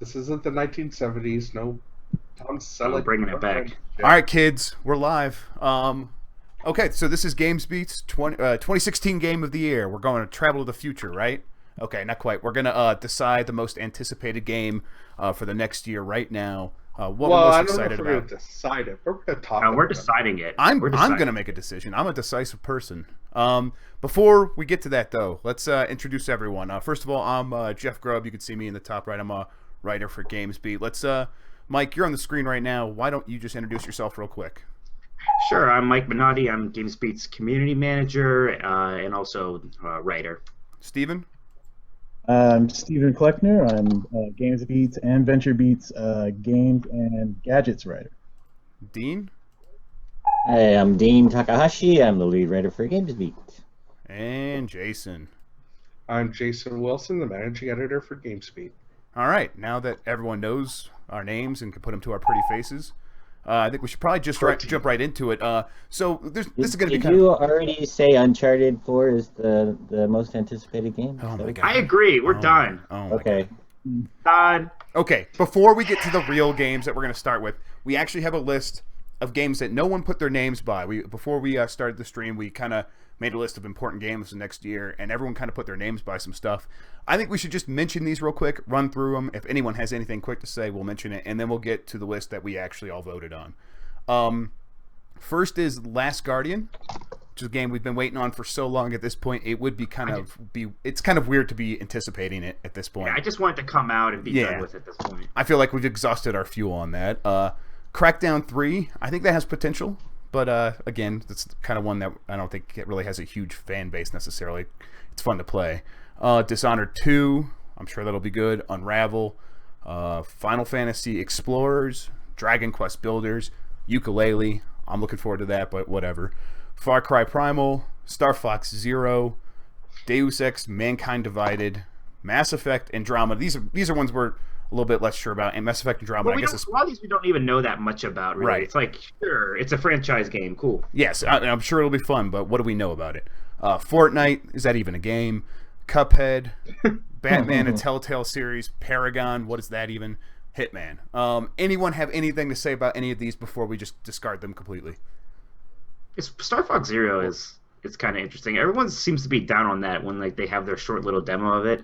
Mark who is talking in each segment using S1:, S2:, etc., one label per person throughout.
S1: This isn't the 1970s. No Tom
S2: Oh,
S1: Selleck.
S2: bringing it back.
S3: All right, kids, we're live. Okay, so this is GamesBeat's 2016 Game of the Year. We're going to travel to the future, right? Okay, not quite. We're going to decide the most anticipated game for the next year right now. What we're most
S1: I don't know
S3: excited
S1: if we're
S3: about.
S1: going to decide it. We're going to talk
S2: No,
S1: about
S2: we're
S1: it.
S2: deciding it.
S3: I'm
S2: We're
S3: going
S2: deciding.
S3: to make a decision. I'm a decisive person. Before we get to that, though, let's introduce everyone. First of all, I'm Jeff Grubb. You can see me in the top right. I'm a writer for GamesBeat. Let's, Mike, you're on the screen right now. Why don't you just introduce yourself real quick?
S2: Sure, I'm Mike Minotti. I'm GamesBeat's community manager and also writer.
S3: Steven?
S4: I'm Steven Kleckner. I'm GamesBeats and VentureBeats games and gadgets writer.
S3: Dean?
S5: Hey, I'm Dean Takahashi. I'm the lead writer for GamesBeat.
S3: And Jason.
S1: I'm Jason Wilson, the managing editor for GamesBeat.
S3: All right, now that everyone knows our names and can put them to our pretty faces, I think we should probably just jump right into it. So this is going to be
S5: Did
S3: kind
S5: you already say Uncharted 4 is the most anticipated game?
S3: Oh my God.
S2: I agree. We're done.
S3: Oh my
S5: Okay.
S2: Done.
S3: Okay, before we get to the real games that we're going to start with, we actually have a list of games that no one put their names by. Before we started the stream, we kind of made a list of important games for next year, and everyone kind of put their names by some stuff. I think we should just mention these real quick, run through them. If anyone has anything quick to say, we'll mention it, and then we'll get to the list that we actually all voted on. First is Last Guardian, which is a game we've been waiting on for so long at this point. It would be it's kind of weird to be anticipating it at this point.
S2: Yeah, I just want it to come out and be done with at this point.
S3: I feel like we've exhausted our fuel on that. Crackdown 3, I think that has potential, but again, that's kind of one that I don't think it really has a huge fan base necessarily. It's fun to play. Dishonored 2, I'm sure that'll be good. Unravel, Final Fantasy Explorers, Dragon Quest Builders, Yooka-Laylee, I'm looking forward to that, but whatever. Far Cry Primal, Star Fox Zero, Deus Ex Mankind Divided, Mass Effect, Andromeda. These are ones we're a little bit less sure about, and Mass Effect Andromeda,
S2: Well,
S3: I guess
S2: a lot of these we don't even know that much about, really.
S3: Right.
S2: It's like, sure, it's a franchise game. Cool.
S3: Yes, I'm sure it'll be fun, but what do we know about it? Fortnite, is that even a game? Cuphead, Batman, a Telltale series, Paragon, what is that even? Hitman. Anyone have anything to say about any of these before we just discard them completely?
S2: Star Fox Zero is kind of interesting. Everyone seems to be down on that when they have their short little demo of it.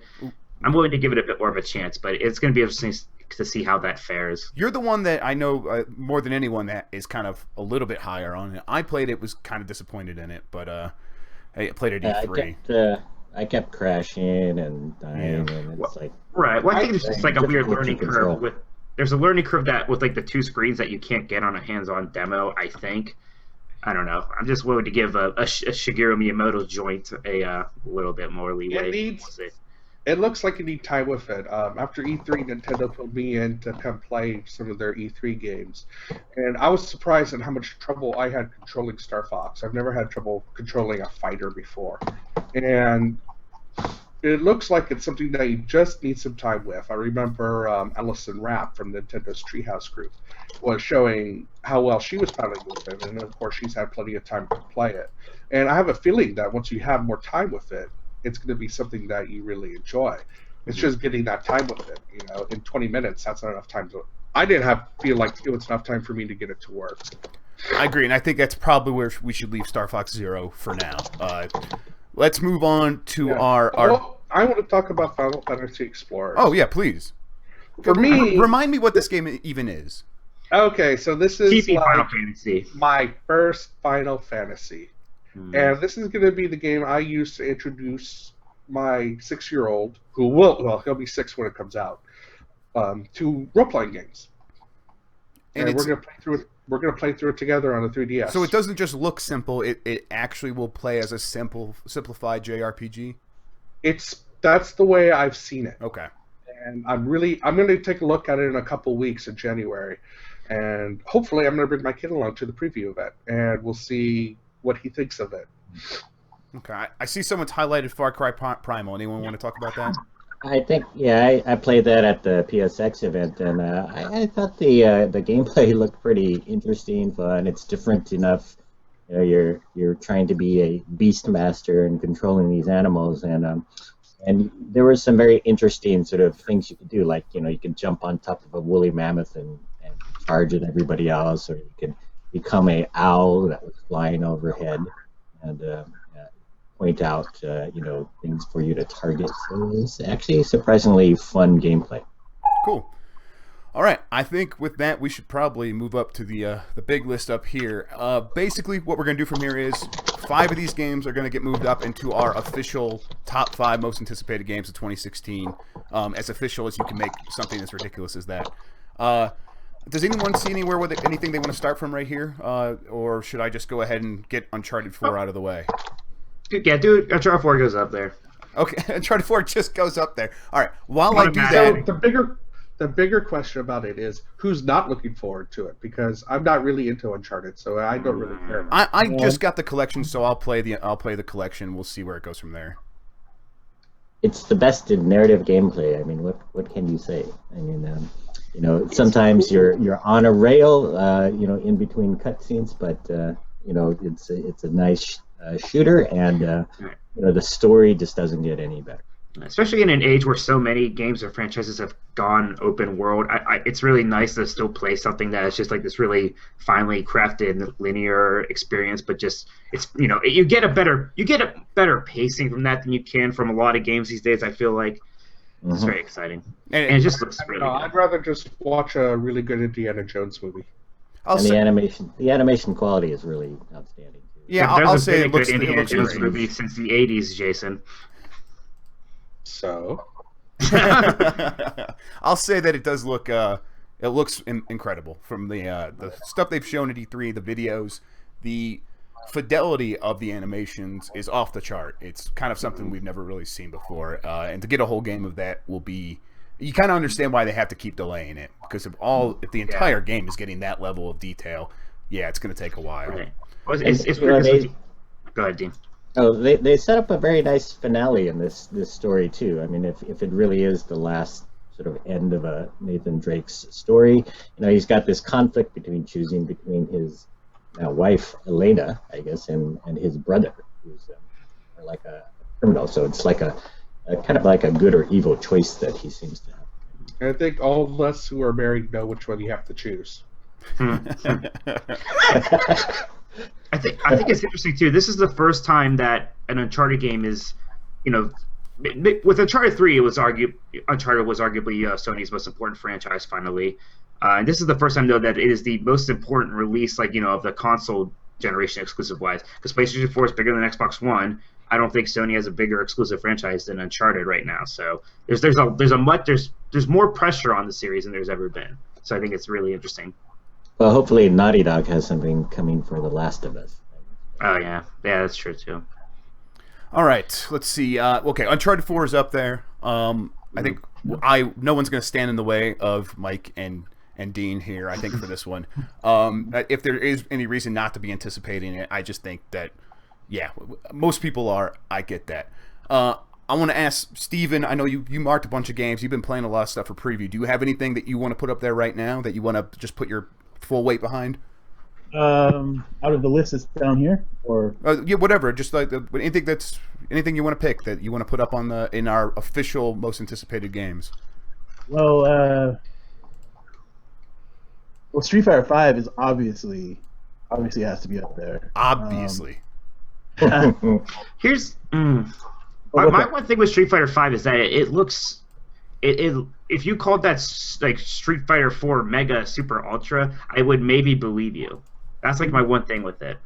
S2: I'm willing to give it a bit more of a chance, but it's going to be interesting to see how that fares.
S3: You're the one that I know more than anyone that is kind of a little bit higher on it. I played it, was kind of disappointed in it, but I played it at E3.
S5: I kept crashing and dying, and it's like...
S2: Right. Well, I think it's just like a weird
S5: difficult to
S2: learning
S5: control.
S2: curve. There's a learning curve with the two screens that you can't get on a hands-on demo, I think. I don't know. I'm just willing to give a Shigeru Miyamoto joint a little bit more leeway.
S1: It looks like you need time with it. After E3, Nintendo put me in to come play some of their E3 games, and I was surprised at how much trouble I had controlling Star Fox. I've never had trouble controlling a fighter before, and it looks like it's something that you just need some time with. I remember Allison Rapp from Nintendo's Treehouse Group was showing how well she was battling with it, and of course she's had plenty of time to play it. And I have a feeling that once you have more time with it, it's going to be something that you really enjoy. It's just getting that time with it. In 20 minutes, that's not enough time to. I didn't feel like it was enough time for me to get it to work.
S3: I agree, and I think that's probably where we should leave Star Fox Zero for now. Let's move on to our.
S1: Well, I want to talk about Final Fantasy Explorers.
S3: Oh yeah, please.
S1: For me,
S3: remind me what this game even is.
S1: Okay, so this is
S2: TV Final Fantasy.
S1: My first Final Fantasy. And this is going to be the game I use to introduce my 6-year-old, he'll be 6 when it comes out, to role-playing games. And we're going to play through it. We're going to play through it together on the 3DS.
S3: So it doesn't just look simple; it actually will play as a simplified JRPG.
S1: That's the way I've seen it.
S3: Okay.
S1: And I'm going to take a look at it in a couple weeks in January, and hopefully I'm going to bring my kid along to the preview of it, and we'll see what he thinks of it.
S3: Okay, I see someone's highlighted Far Cry Primal. Anyone want to talk about that?
S5: I think, I played that at the PSX event, and I thought the gameplay looked pretty interesting, fun. It's different enough. You're trying to be a beast master and controlling these animals, and And there were some very interesting sort of things you could do, like you could jump on top of a woolly mammoth and charge at everybody else, or you could become a owl that was flying overhead and point out things for you to target. So it's actually surprisingly fun gameplay.
S3: Cool. All right, I think with that we should probably move up to the big list up here. Basically, what we're going to do from here is 5 of these games are going to get moved up into our official top 5 most anticipated games of 2016. As official as you can make something as ridiculous as that. Does anyone see anywhere with anything they want to start from right here, or should I just go ahead and get Uncharted 4 out of the way?
S2: Yeah, dude, Uncharted 4 goes up there.
S3: Okay, Uncharted 4 just goes up there. All right, while I do that...
S1: So the bigger question about it is who's not looking forward to it, because I'm not really into Uncharted, so I don't really care.
S3: I just got the collection, so I'll play the collection. We'll see where it goes from there.
S5: It's the best in narrative gameplay. I mean, what can you say? I mean, sometimes you're on a rail, in between cutscenes, but it's a nice shooter, and the story just doesn't get any better.
S2: Especially in an age where so many games or franchises have gone open world, it's really nice to still play something that is just like this really finely crafted linear experience. But just you get a better pacing from that than you can from a lot of games these days. I feel like it's very exciting, and it just looks really good.
S1: I'd rather just watch a really good Indiana Jones movie.
S5: The animation quality is really outstanding.
S3: Yeah, I'll say it looks
S2: Indiana Jones
S3: great.
S2: movie since the '80s, Jason.
S1: So,
S3: I'll say that it does look. It looks incredible from the stuff they've shown at E3, the videos, the fidelity of the animations is off the chart. It's kind of something we've never really seen before, and to get a whole game of that will be. You kind of understand why they have to keep delaying it, because if the entire game is getting that level of detail, it's going to take a while.
S2: Right. Well, it's weird. Go ahead, Dean.
S5: Oh, they set up a very nice finale in this story too. I mean, if it really is the last sort of end of a Nathan Drake's story, he's got this conflict choosing between his wife Elena, I guess, and his brother, who's like a criminal. So it's like a kind of like a good or evil choice that he seems to have.
S1: I think all of us who are married know which one you have to choose.
S2: I think it's interesting too. This is the first time that an Uncharted game is, with Uncharted 3, Uncharted was arguably Sony's most important franchise finally, and this is the first time though that it is the most important release, of the console generation exclusive wise. Because PlayStation 4 is bigger than Xbox One. I don't think Sony has a bigger exclusive franchise than Uncharted right now. So there's more pressure on the series than there's ever been. So I think it's really interesting.
S5: Well, hopefully Naughty Dog has something coming for The Last of Us.
S2: Oh, yeah. Yeah, that's true, too.
S3: All right. Let's see. Okay, Uncharted 4 is up there. I think no one's going to stand in the way of Mike and Dean here, I think, for this one. If there is any reason not to be anticipating it, I just think that, most people are. I get that. I want to ask Steven, I know you marked a bunch of games. You've been playing a lot of stuff for preview. Do you have anything that you want to put up there right now that you want to just put your full weight behind?
S4: Out of the list that's down here, or
S3: whatever. Just like anything you want to pick that you want to put up in our official most anticipated games.
S4: Well, Street Fighter 5 is obviously has to be up there.
S3: Obviously.
S2: Here's my one thing with Street Fighter 5 is that it looks. If you called that like Street Fighter 4 Mega Super Ultra, I would maybe believe you. That's like my one thing with it.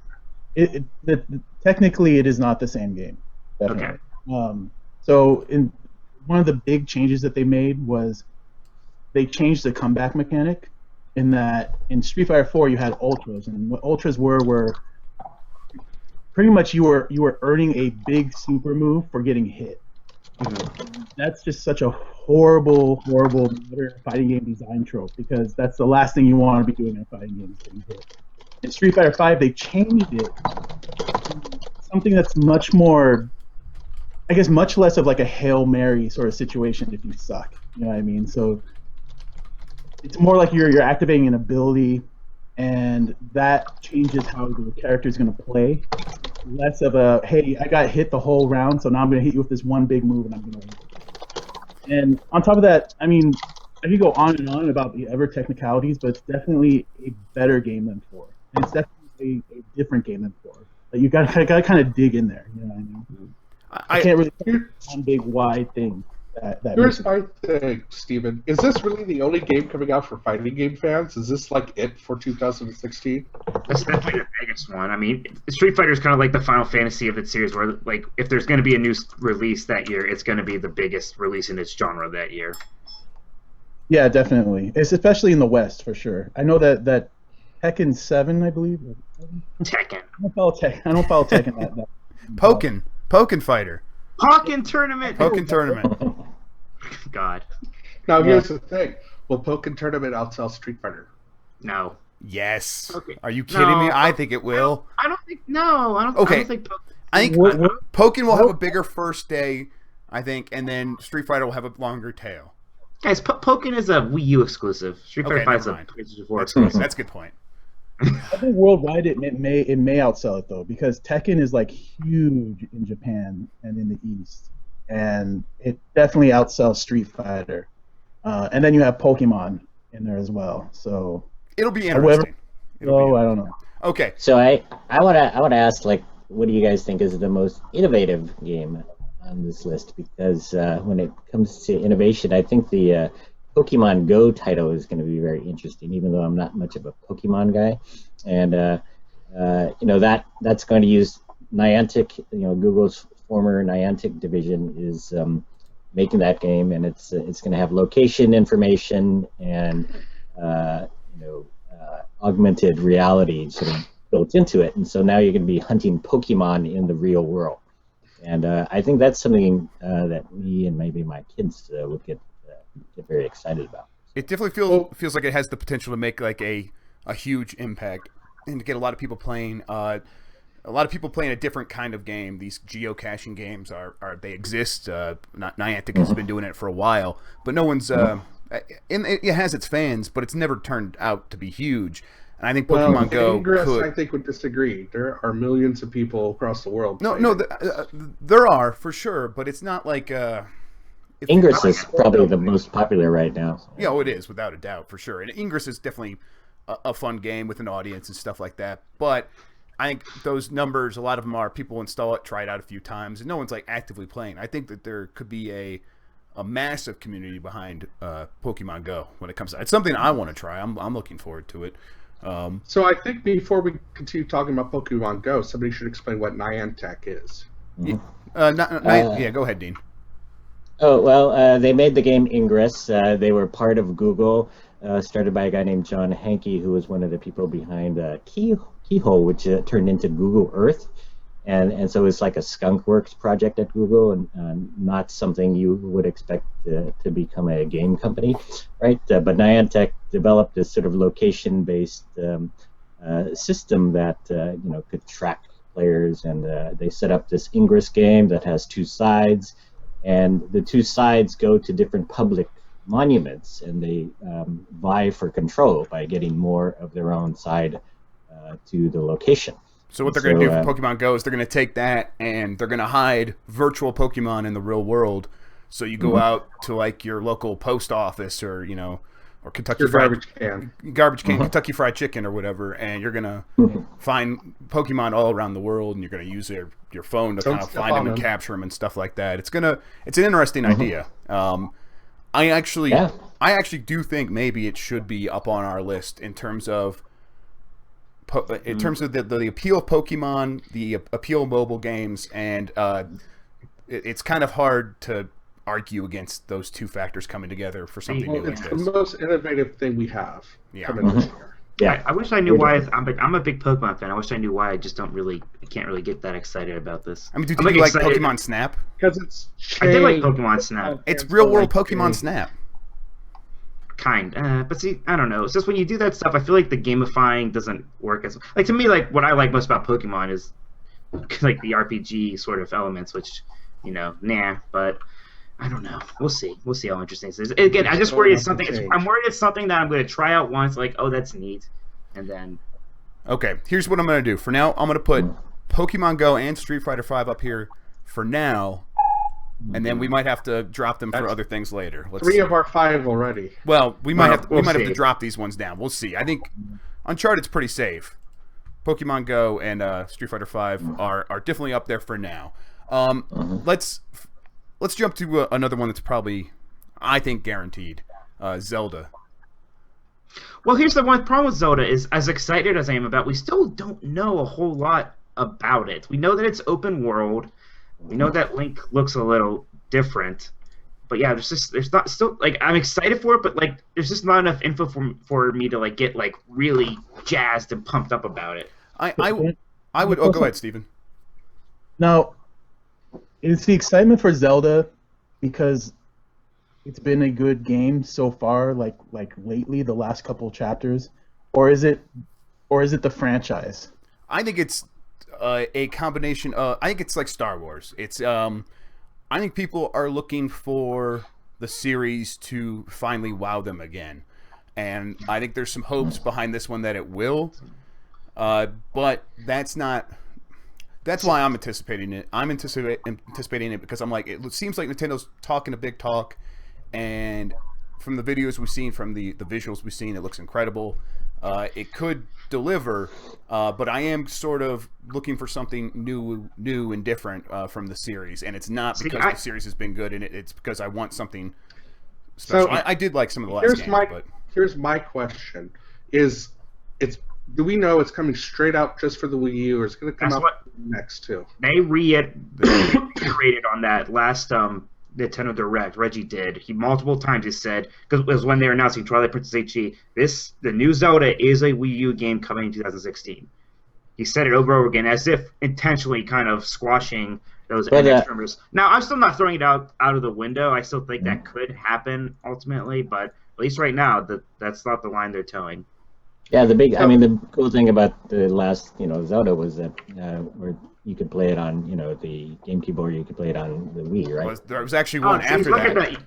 S4: Technically, it is not the same game. Definitely. Okay. So one of the big changes that they made was they changed the comeback mechanic. In that, in Street Fighter 4, you had ultras, and what ultras were pretty much you were earning a big super move for getting hit. That's just such a horrible modern fighting game design trope, because that's the last thing you want to be doing in a fighting game is getting hit. In Street Fighter 5, they changed it to something that's much more, I guess, much less of like a Hail Mary sort of situation if you suck. You know what I mean? So it's more like you're activating an ability, and that changes how the character is going to play. less of a, hey, I got hit the whole round, so now I'm going to hit you with this one big move and I'm going to win. And on top of that, I mean, I could go on and on about the ever technicalities, but it's definitely a better game than 4. And it's definitely a different game than 4. But you got to kind of dig in there. You know what I mean? I can't really put one big wide thing.
S1: Here's my thing, Steven. Is this really the only game coming out for fighting game fans? Is this like it for 2016?
S2: That's definitely the biggest one. I mean, Street Fighter is kind of like the Final Fantasy of its series, where like if there's going to be a new release that year, it's going to be the biggest release in its genre that year.
S4: Yeah, definitely. It's especially in the West for sure. I know that Tekken 7, I believe.
S2: Tekken.
S4: I don't follow Tekken that.
S3: Pokken Fighter.
S2: Pokken Tournament.
S3: Pokken Tournament.
S2: God.
S1: Now here's the thing: will Pokken Tournament outsell Street Fighter?
S2: No.
S3: Yes.
S2: Okay.
S3: Are you kidding me? I think it will.
S2: I don't think. No. I don't.
S3: Okay.
S2: I don't think.
S3: I think Pokken will have a bigger first day, I think, and then Street Fighter will have a longer tail.
S2: Guys, Pokken is a Wii U exclusive. Street Fighter 5 is a PlayStation 4 exclusive.
S3: That's a good point.
S4: I think worldwide it may outsell it though, because Tekken is like huge in Japan and in the East, and it definitely outsells Street Fighter. And then you have Pokemon in there as well, so
S3: it'll be interesting.
S4: I don't know.
S3: Okay.
S5: So I wanna ask, like, what do you guys think is the most innovative game on this list? Because when it comes to innovation, I think the Pokemon Go title is going to be very interesting, even though I'm not much of a Pokemon guy. And that's going to use Niantic. Google's former Niantic division is making that game, and it's going to have location information and augmented reality sort of built into it. And so now you're going to be hunting Pokemon in the real world. And I think that's something that me and maybe my kids would get very excited about.
S3: It definitely feels like it has the potential to make like a huge impact and to get a lot of people playing. A lot of people playing a different kind of game. These geocaching games they exist. Niantic has been doing it for a while, but no one's. It has its fans, but it's never turned out to be huge. And I think Pokemon Go could.
S1: I think would disagree. There are millions of people across the world.
S3: There are for sure, but it's not like.
S5: Ingress is probably the most popular right now.
S3: Yeah, it is, without a doubt, for sure. And Ingress is definitely a fun game with an audience and stuff like that. But I think those numbers, a lot of them are people install it, try it out a few times, and no one's like actively playing. I think that there could be a massive community behind Pokemon Go when it comes out. It's something I want to try. I'm looking forward to it.
S1: So I think before we continue talking about Pokemon Go, somebody should explain what Niantic is.
S3: Yeah, go ahead, Dean.
S5: Oh, well, they made the game Ingress. They were part of Google, started by a guy named John Hankey, who was one of the people behind Keyhole, which turned into Google Earth. And so it's like a skunkworks project at Google, and not something you would expect to become a game company, right? But Niantic developed this sort of location-based system that could track players, and they set up this Ingress game that has two sides. And the two sides go to different public monuments, and they vie for control by getting more of their own side to the location.
S3: So what they're going to do for Pokemon Go is they're going to take that and they're going to hide virtual Pokemon in the real world. So you go out to like your local post office or Kentucky
S1: garbage
S3: can, Kentucky Fried Chicken or whatever, and you're going to find Pokemon all around the world, and you're going to use your phone to kind of find them and capture them and stuff like that. It's an interesting idea. I actually do think maybe it should be up on our list in terms of the appeal of Pokemon, the appeal of mobile games, and it's kind of hard to argue against those two factors coming together for something new like this.
S1: It's the most innovative thing we have coming this year.
S5: Yeah,
S2: I wish I knew why. I'm a big Pokemon fan. I wish I knew why. I can't really get that excited about this.
S3: I mean, do you like Pokemon Snap?
S1: Because it's
S2: I did like Pokemon Snap.
S3: It's real world Pokemon Snap.
S2: But see, I don't know. It's just when you do that stuff, I feel like the gamifying doesn't work as like to me. Like what I like most about Pokemon is like the RPG sort of elements, which But I don't know. We'll see. We'll see how interesting this is. Again, I just worry it's something. I'm worried it's something that I'm going to try out once. Like, oh, that's neat, and then.
S3: Okay, here's what I'm going to do. For now, I'm going to put Pokemon Go and Street Fighter V up here for now, and then we might have to drop them for other things later. Let's
S1: 3
S3: see.
S1: of our 5 already.
S3: Well, we might have
S1: we'll
S3: have
S1: see.
S3: to drop these ones down. We'll see. I think Uncharted's pretty safe. Pokemon Go and Street Fighter V are definitely up there for now. Let's jump to another one that's probably, I think, guaranteed. Zelda.
S2: Well, here's the one problem with Zelda is, as excited as I am about, we still don't know a whole lot about it. We know that it's open world. We know that Link looks a little different. But yeah, there's not still, like, I'm excited for it, but like there's just not enough info for me to like get like really jazzed and pumped up about it.
S3: I would. Oh, go ahead, Steven.
S4: Now, is the excitement for Zelda because it's been a good game so far, like lately, the last couple chapters, or is it the franchise?
S3: I think it's a combination. I think it's like Star Wars. It's I think people are looking for the series to finally wow them again, and I think there's some hopes behind this one that it will. But that's not. That's why I'm anticipating it. I'm anticipating it because I'm like, it seems like Nintendo's talking a big talk, and from the videos we've seen, from the visuals we've seen, it looks incredible. It could deliver, but I am sort of looking for something new and different from the series, and it's not because the series has been good, and it's because I want something special.
S1: So,
S3: I did like some of the last games, but
S1: here's my question: do we know it's coming straight out just for the Wii U, or is it going to come out next too?
S2: They reiterated on that last Nintendo Direct. Reggie did. He multiple times has said, because it was when they were announcing Twilight Princess HD, the new Zelda is a Wii U game coming in 2016. He said it over and over again, as if intentionally kind of squashing those NX rumors. Now, I'm still not throwing it out of the window. I still think that could happen ultimately, but at least right now, that's not the line they're towing.
S5: Yeah, the cool thing about the last, Zelda was that where you could play it on, the GameCube, or you could play it on the Wii, right?
S3: There was actually one after that.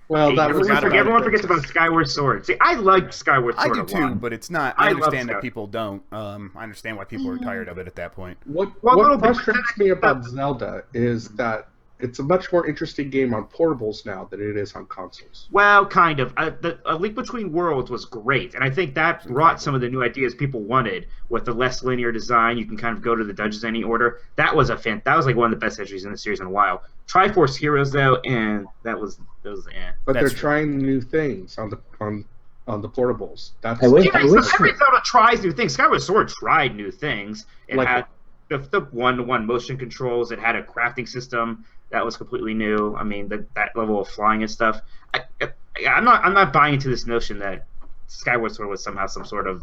S1: Well,
S2: everyone forgets about Skyward Sword. See, I like Skyward Sword.
S3: I do too, but it's not. I understand that people don't. I understand why people are tired of it at that point.
S1: What frustrates me about Zelda is that it's a much more interesting game on portables now than it is on consoles.
S2: Well, kind of. A Link Between Worlds was great, and I think that brought some of the new ideas people wanted with the less linear design. You can kind of go to the dungeons in any order. That was like one of the best entries in the series in a while. Triforce Heroes though, and that was
S1: But they're trying new things on the portables. That's
S2: every Zelda tries new things. Skyward Sword tried new things. It had the one-to-one motion controls. It had a crafting system that was completely new. I mean, that level of flying and stuff. I'm not buying into this notion that Skyward Sword was somehow some sort of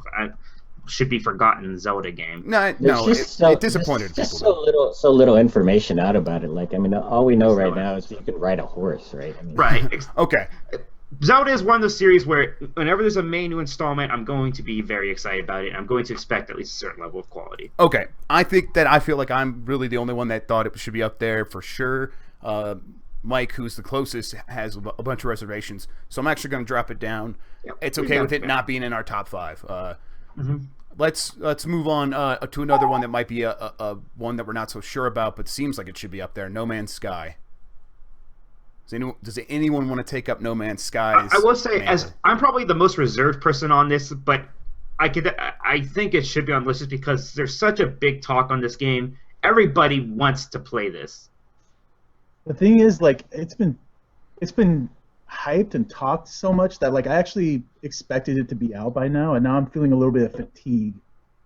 S2: should be forgotten Zelda game.
S3: No, it disappointed people.
S5: Just so little information out about it. Like, I mean, all we know right now is you can ride a horse, right? I mean,
S2: right.
S3: Okay.
S2: Zelda is one of those series where whenever there's a main new installment, I'm going to be very excited about it. I'm going to expect at least a certain level of quality.
S3: Okay. I feel like I'm really the only one that thought it should be up there for sure. Mike, who's the closest, has a bunch of reservations, so I'm actually going to drop it down. Yep. It's okay with it not being in our top 5. Let's move on to another one that might be a one that we're not so sure about, but seems like it should be up there. No Man's Sky. Does anyone want to take up No Man's Sky?
S2: I will say, as I'm probably the most reserved person on this, but I think it should be on the list just because there's such a big talk on this game. Everybody wants to play this.
S4: The thing is, like, it's been hyped and talked so much that, like, I actually expected it to be out by now, and now I'm feeling a little bit of fatigue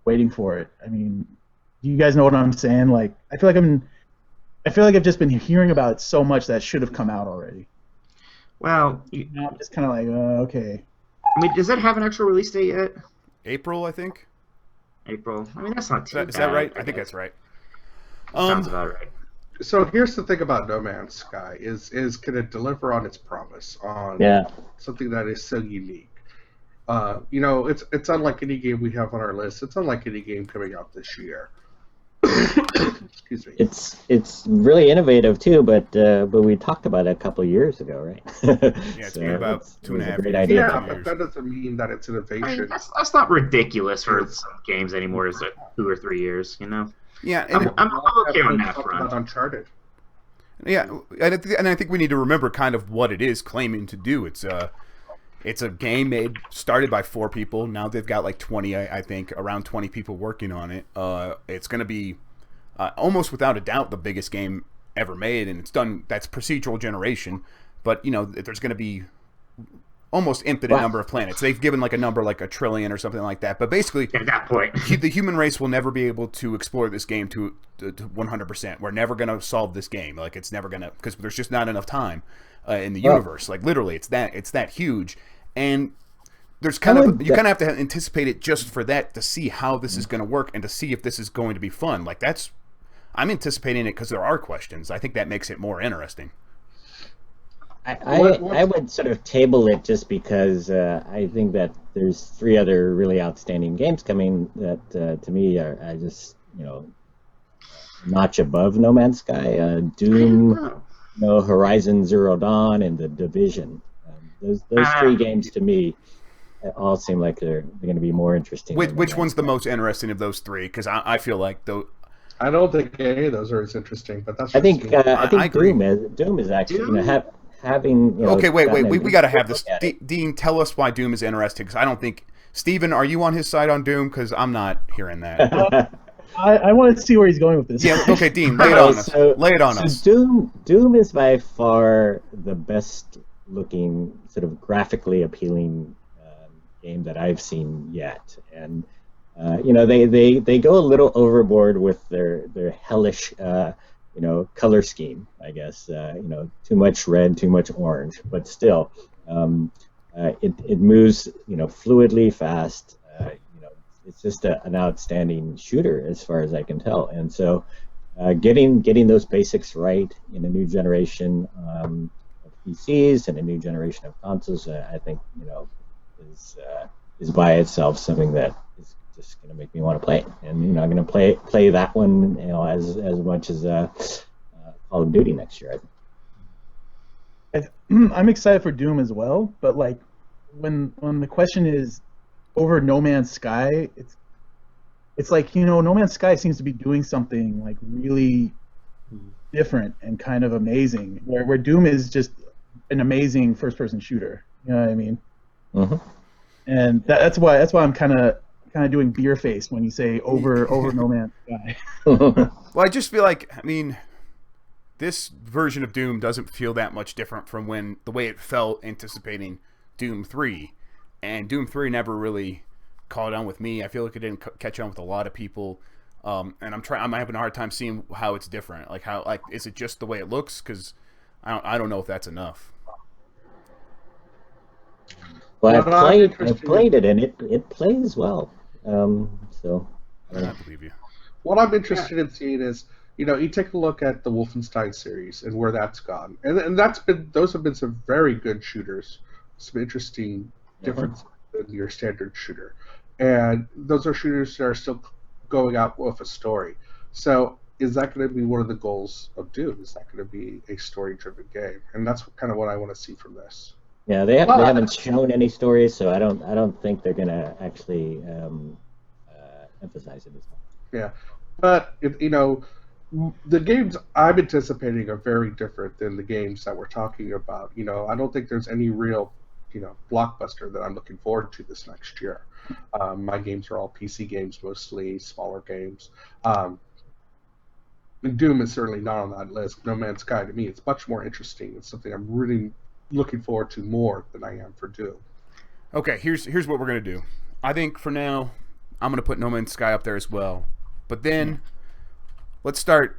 S4: waiting for it. I mean, do you guys know what I'm saying? Like, I feel like I've just been hearing about it so much that it should have come out already.
S2: Well,
S4: now I'm just kind of like, okay.
S2: I mean, does it have an actual release date yet?
S3: April, I think.
S2: April. I mean, that's not too bad.
S3: Is that right? I think that's right.
S2: Sounds about right.
S1: So here's the thing about No Man's Sky is can it deliver on its promise on something that is so unique? It's unlike any game we have on our list. It's unlike any game coming out this year. Excuse me.
S5: It's really innovative too, but we talked about it a couple of years ago, right?
S3: Yeah, it's been about 2.5 years.
S1: Yeah, but that doesn't mean that it's innovation.
S2: I mean, that's not ridiculous for some games anymore. Is it 2 or 3 years?
S3: Yeah,
S2: I'm okay on that front.
S1: About Uncharted.
S3: Yeah, and I think we need to remember kind of what it is claiming to do. It's a game started by 4 people. Now they've got like 20, I think, around 20 people working on it. It's going to be almost without a doubt the biggest game ever made, and it's done. That's procedural generation, but there's going to be almost infinite number of planets. They've given like a number like 1 trillion or something like that. But basically,
S2: at that point,
S3: the human race will never be able to explore this game to 100%. We're never going to solve this game. Like it's never going to, because there's just not enough time in the universe. Like literally, it's that huge, and there's you kind of have to anticipate it just for that to see how this is going to work and to see if this is going to be fun. Like I'm anticipating it because there are questions. I think that makes it more interesting.
S5: I would sort of table it just because I think that there's 3 other really outstanding games coming that to me are just notch above No Man's Sky, Doom, Horizon Zero Dawn, and The Division. Those 3 games to me all seem like they're going to be more interesting.
S3: Which one's the most interesting of those 3? Because I feel like
S1: I don't think any of those are as interesting, but that's.
S5: I think Doom is actually having.
S3: Okay, wait. We got to have this. Dean, tell us why Doom is interesting, because I don't think. Steven, are you on his side on Doom? Because I'm not hearing that.
S4: I want to see where he's going with this.
S3: Yeah. Okay, Dean, lay it on us. Lay it on us.
S5: Doom is by far the best looking, sort of graphically appealing game that I've seen yet, and they go a little overboard with their hellish color scheme, I guess. Too much red, too much orange, but still, it moves fluidly, fast. It's just an outstanding shooter as far as I can tell, and so getting those basics right in a new generation of PCs and a new generation of consoles, I think is by itself something that is just going to make me want to play it. And I'm going to play that one as much as Call of Duty next year, I think.
S4: I'm excited for Doom as well, but like when the question is over No Man's Sky, it's like No Man's Sky seems to be doing something like really different and kind of amazing, where Doom is just an amazing first-person shooter. You know what I mean?
S5: Mm-hmm.
S4: And that's why I'm kind of doing beer face when you say over No Man's Sky.
S3: Well, I just feel like, this version of Doom doesn't feel that much different from the way it felt anticipating Doom 3. And Doom 3 never really caught on with me. I feel like it didn't catch on with a lot of people. And I'm having a hard time seeing how it's different. Is it just the way it looks? Because I don't know if that's enough.
S5: Well, I've played it, and it plays well. So
S3: I believe you.
S1: What I'm interested in seeing is, you take a look at the Wolfenstein series and where that's gone, and those have been some very good shooters, some interesting difference than your standard shooter, and those are shooters that are still going out with a story. So, is that going to be one of the goals of Doom? Is that going to be a story-driven game? And that's kind of what I want to see from this.
S5: Yeah, they haven't shown any stories, so I don't think they're going to actually emphasize it as much.
S1: Yeah, but the games I'm anticipating are very different than the games that we're talking about. I don't think there's any real, blockbuster that I'm looking forward to this next year. My games are all PC games, mostly smaller games. Doom is certainly not on that list. No Man's Sky, to me, it's much more interesting. It's something I'm really looking forward to more than I am for Doom.
S3: Okay, here's what we're gonna do. I think for now, I'm gonna put No Man's Sky up there as well. But then let's start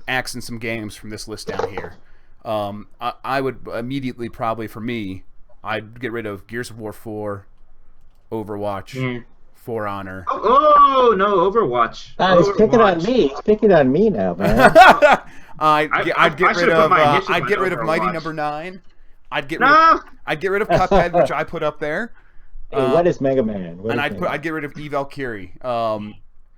S3: axing some games from this list down here. I would immediately, probably for me, I'd get rid of Gears of War 4, Overwatch, For Honor.
S2: Oh no, Overwatch!
S5: He's picking on me. He's picking on me now, man.
S3: I'd get rid of Mighty Number 9. I'd get rid of Cuphead, which I put up there.
S5: Hey, what is Mega Man?
S3: I'd get rid of E Valkyrie.
S4: No.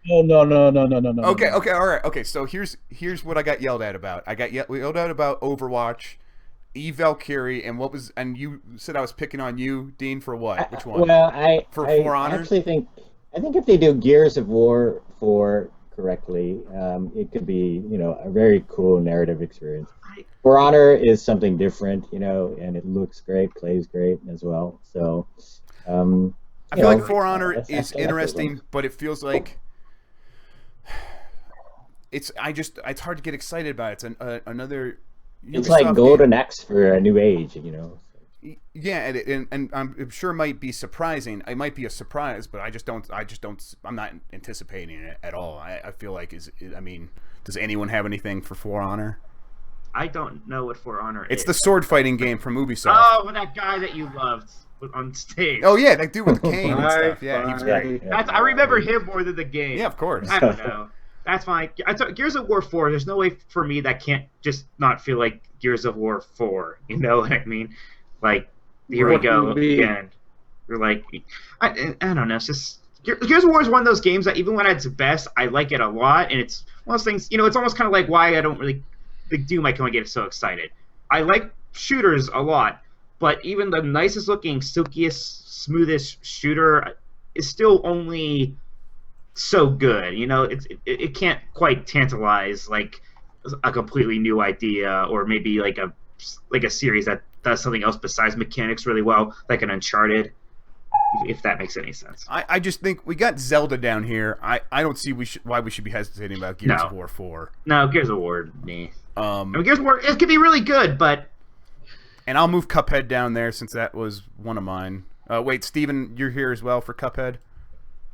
S3: Okay, all right. Okay, so here's what I got yelled at about. I got yelled at about Overwatch, E Valkyrie, and you said I was picking on you, Dean, for what? Which one?
S5: Well,
S3: For Honor?
S5: Actually think if they do Gears of War for correctly, it could be, a very cool narrative experience. For Honor is something different, and it looks great, plays great as well. So,
S3: I feel like For Honor is interesting, but it feels like it's hard to get excited about it. It's another.
S5: It's like Golden Axe for a new age,
S3: Yeah, and I'm sure it might be surprising. It might be a surprise, but I just don't. I'm not anticipating it at all. I feel like does anyone have anything for For Honor?
S2: I don't know what For Honor is.
S3: It's the sword fighting game from Ubisoft.
S2: Oh, with that guy that you loved on stage.
S3: Oh yeah, that dude with the cane and stuff. Yeah, he was great.
S2: I remember him more than the game.
S3: Yeah, of course.
S2: I don't know. That's fine. I thought Gears of War 4. There's no way for me that can't just not feel like Gears of War 4. You know what I mean? Like, here we go again. You're like, I don't know. It's just Gears of War is one of those games that even when it's best, I like it a lot, and it's one of those things. It's almost kind of like why I don't really like Doom. I can't get so excited. I like shooters a lot, but even the nicest looking, silkiest, smoothest shooter is still only so good. It can't quite tantalize like a completely new idea, or maybe like a series that does something else besides mechanics really well, like an Uncharted, if that makes any sense.
S3: I just think we got Zelda down here. I don't see why we should be hesitating about Gears of War 4.
S2: No, Gears of War, Gears of War, it could be really good, but...
S3: And I'll move Cuphead down there since that was one of mine. Wait, Steven, you're here as well for Cuphead?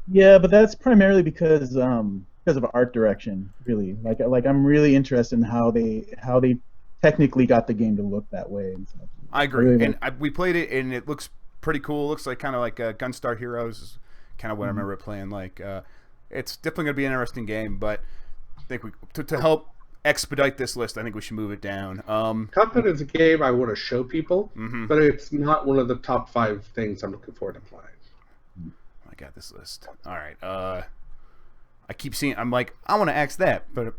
S4: Yeah, but that's primarily because of art direction, really. Like I'm really interested in how they technically got the game to look that way. And stuff.
S3: I agree, and we played it, and it looks pretty cool. It looks like kind of like Gunstar Heroes, is kind of what I remember it playing like. It's definitely going to be an interesting game, but I think to help expedite this list, I think we should move it down.
S1: Cuphead is a game I want to show people, but it's not one of the top 5 things I'm looking forward to playing.
S3: I got this list. All right. I keep seeing. I'm like, I want to ask that, but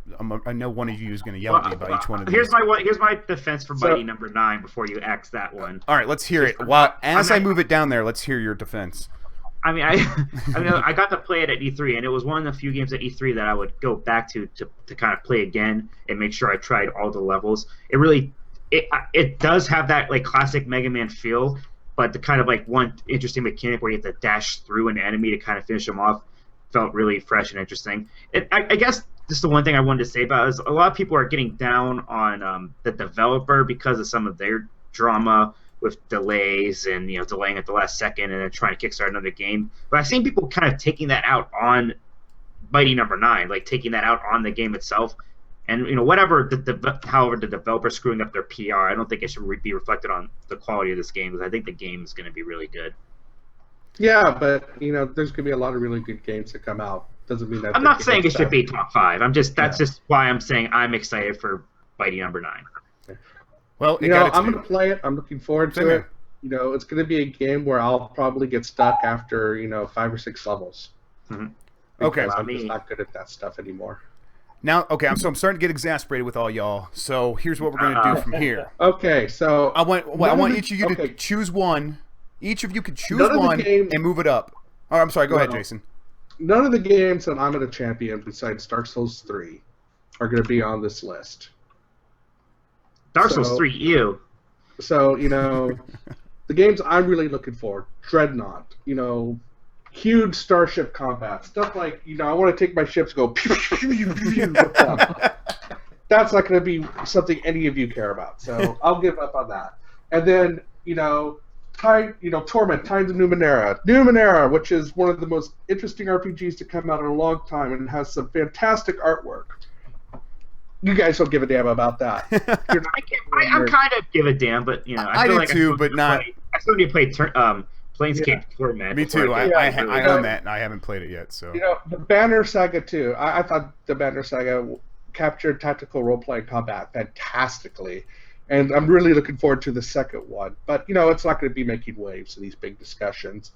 S3: I know one of you is going to yell at me about each one of these.
S2: Here's my defense for Mighty number 9 before you ask that one.
S3: All right, let's hear it. As I move it down there, let's hear your defense.
S2: I mean, I got to play it at E3, and it was one of the few games at E3 that I would go back to kind of play again and make sure I tried all the levels. It does have that like classic Mega Man feel, but the kind of like one interesting mechanic where you have to dash through an enemy to kind of finish them off felt really fresh and interesting. I guess just the one thing I wanted to say about it is a lot of people are getting down on the developer because of some of their drama with delays and delaying at the last second and then trying to kickstart another game. But I've seen people kind of taking that out on Mighty number 9, like taking that out on the game itself. And however the developer screwing up their PR, I don't think it should be reflected on the quality of this game, because I think the game is going to be really good.
S1: Yeah, but there's going to be a lot of really good games that come out. Doesn't mean that.
S2: I'm not saying it should be top 5. That's just why I'm saying I'm excited for Mighty number 9.
S1: Okay.
S3: Well,
S1: I'm going to play it. I'm looking forward to it. It's going to be a game where I'll probably get stuck after 5 or 6 levels.
S2: Mm-hmm.
S3: Okay,
S1: I'm just not good at that stuff anymore.
S3: Now, okay, so I'm starting to get exasperated with all y'all. So here's what we're going to do from here.
S1: Okay, so
S3: I want each of you to choose one. Each of you can choose one and move it up. Oh, I'm sorry. Go ahead, Jason.
S1: None of the games that I'm going to champion besides Dark Souls 3 are going to be on this list.
S2: Dark Souls 3, ew.
S1: So, the games I'm really looking for, Dreadnought, huge starship combat, stuff like, I want to take my ships and go pew, pew, pew, pew, That's not going to be something any of you care about, so I'll give up on that. And then, Torment, Tides of Numenera, which is one of the most interesting RPGs to come out in a long time and has some fantastic artwork. You guys don't give a damn about that.
S2: I'm kind of give a damn, but
S3: I do too, but not.
S2: I still need to play Planescape Torment.
S3: Me too. I own that, and I haven't played it yet. So
S1: the Banner Saga too. I thought the Banner Saga captured tactical role-playing combat fantastically, and I'm really looking forward to the second one. But it's not going to be making waves in these big discussions.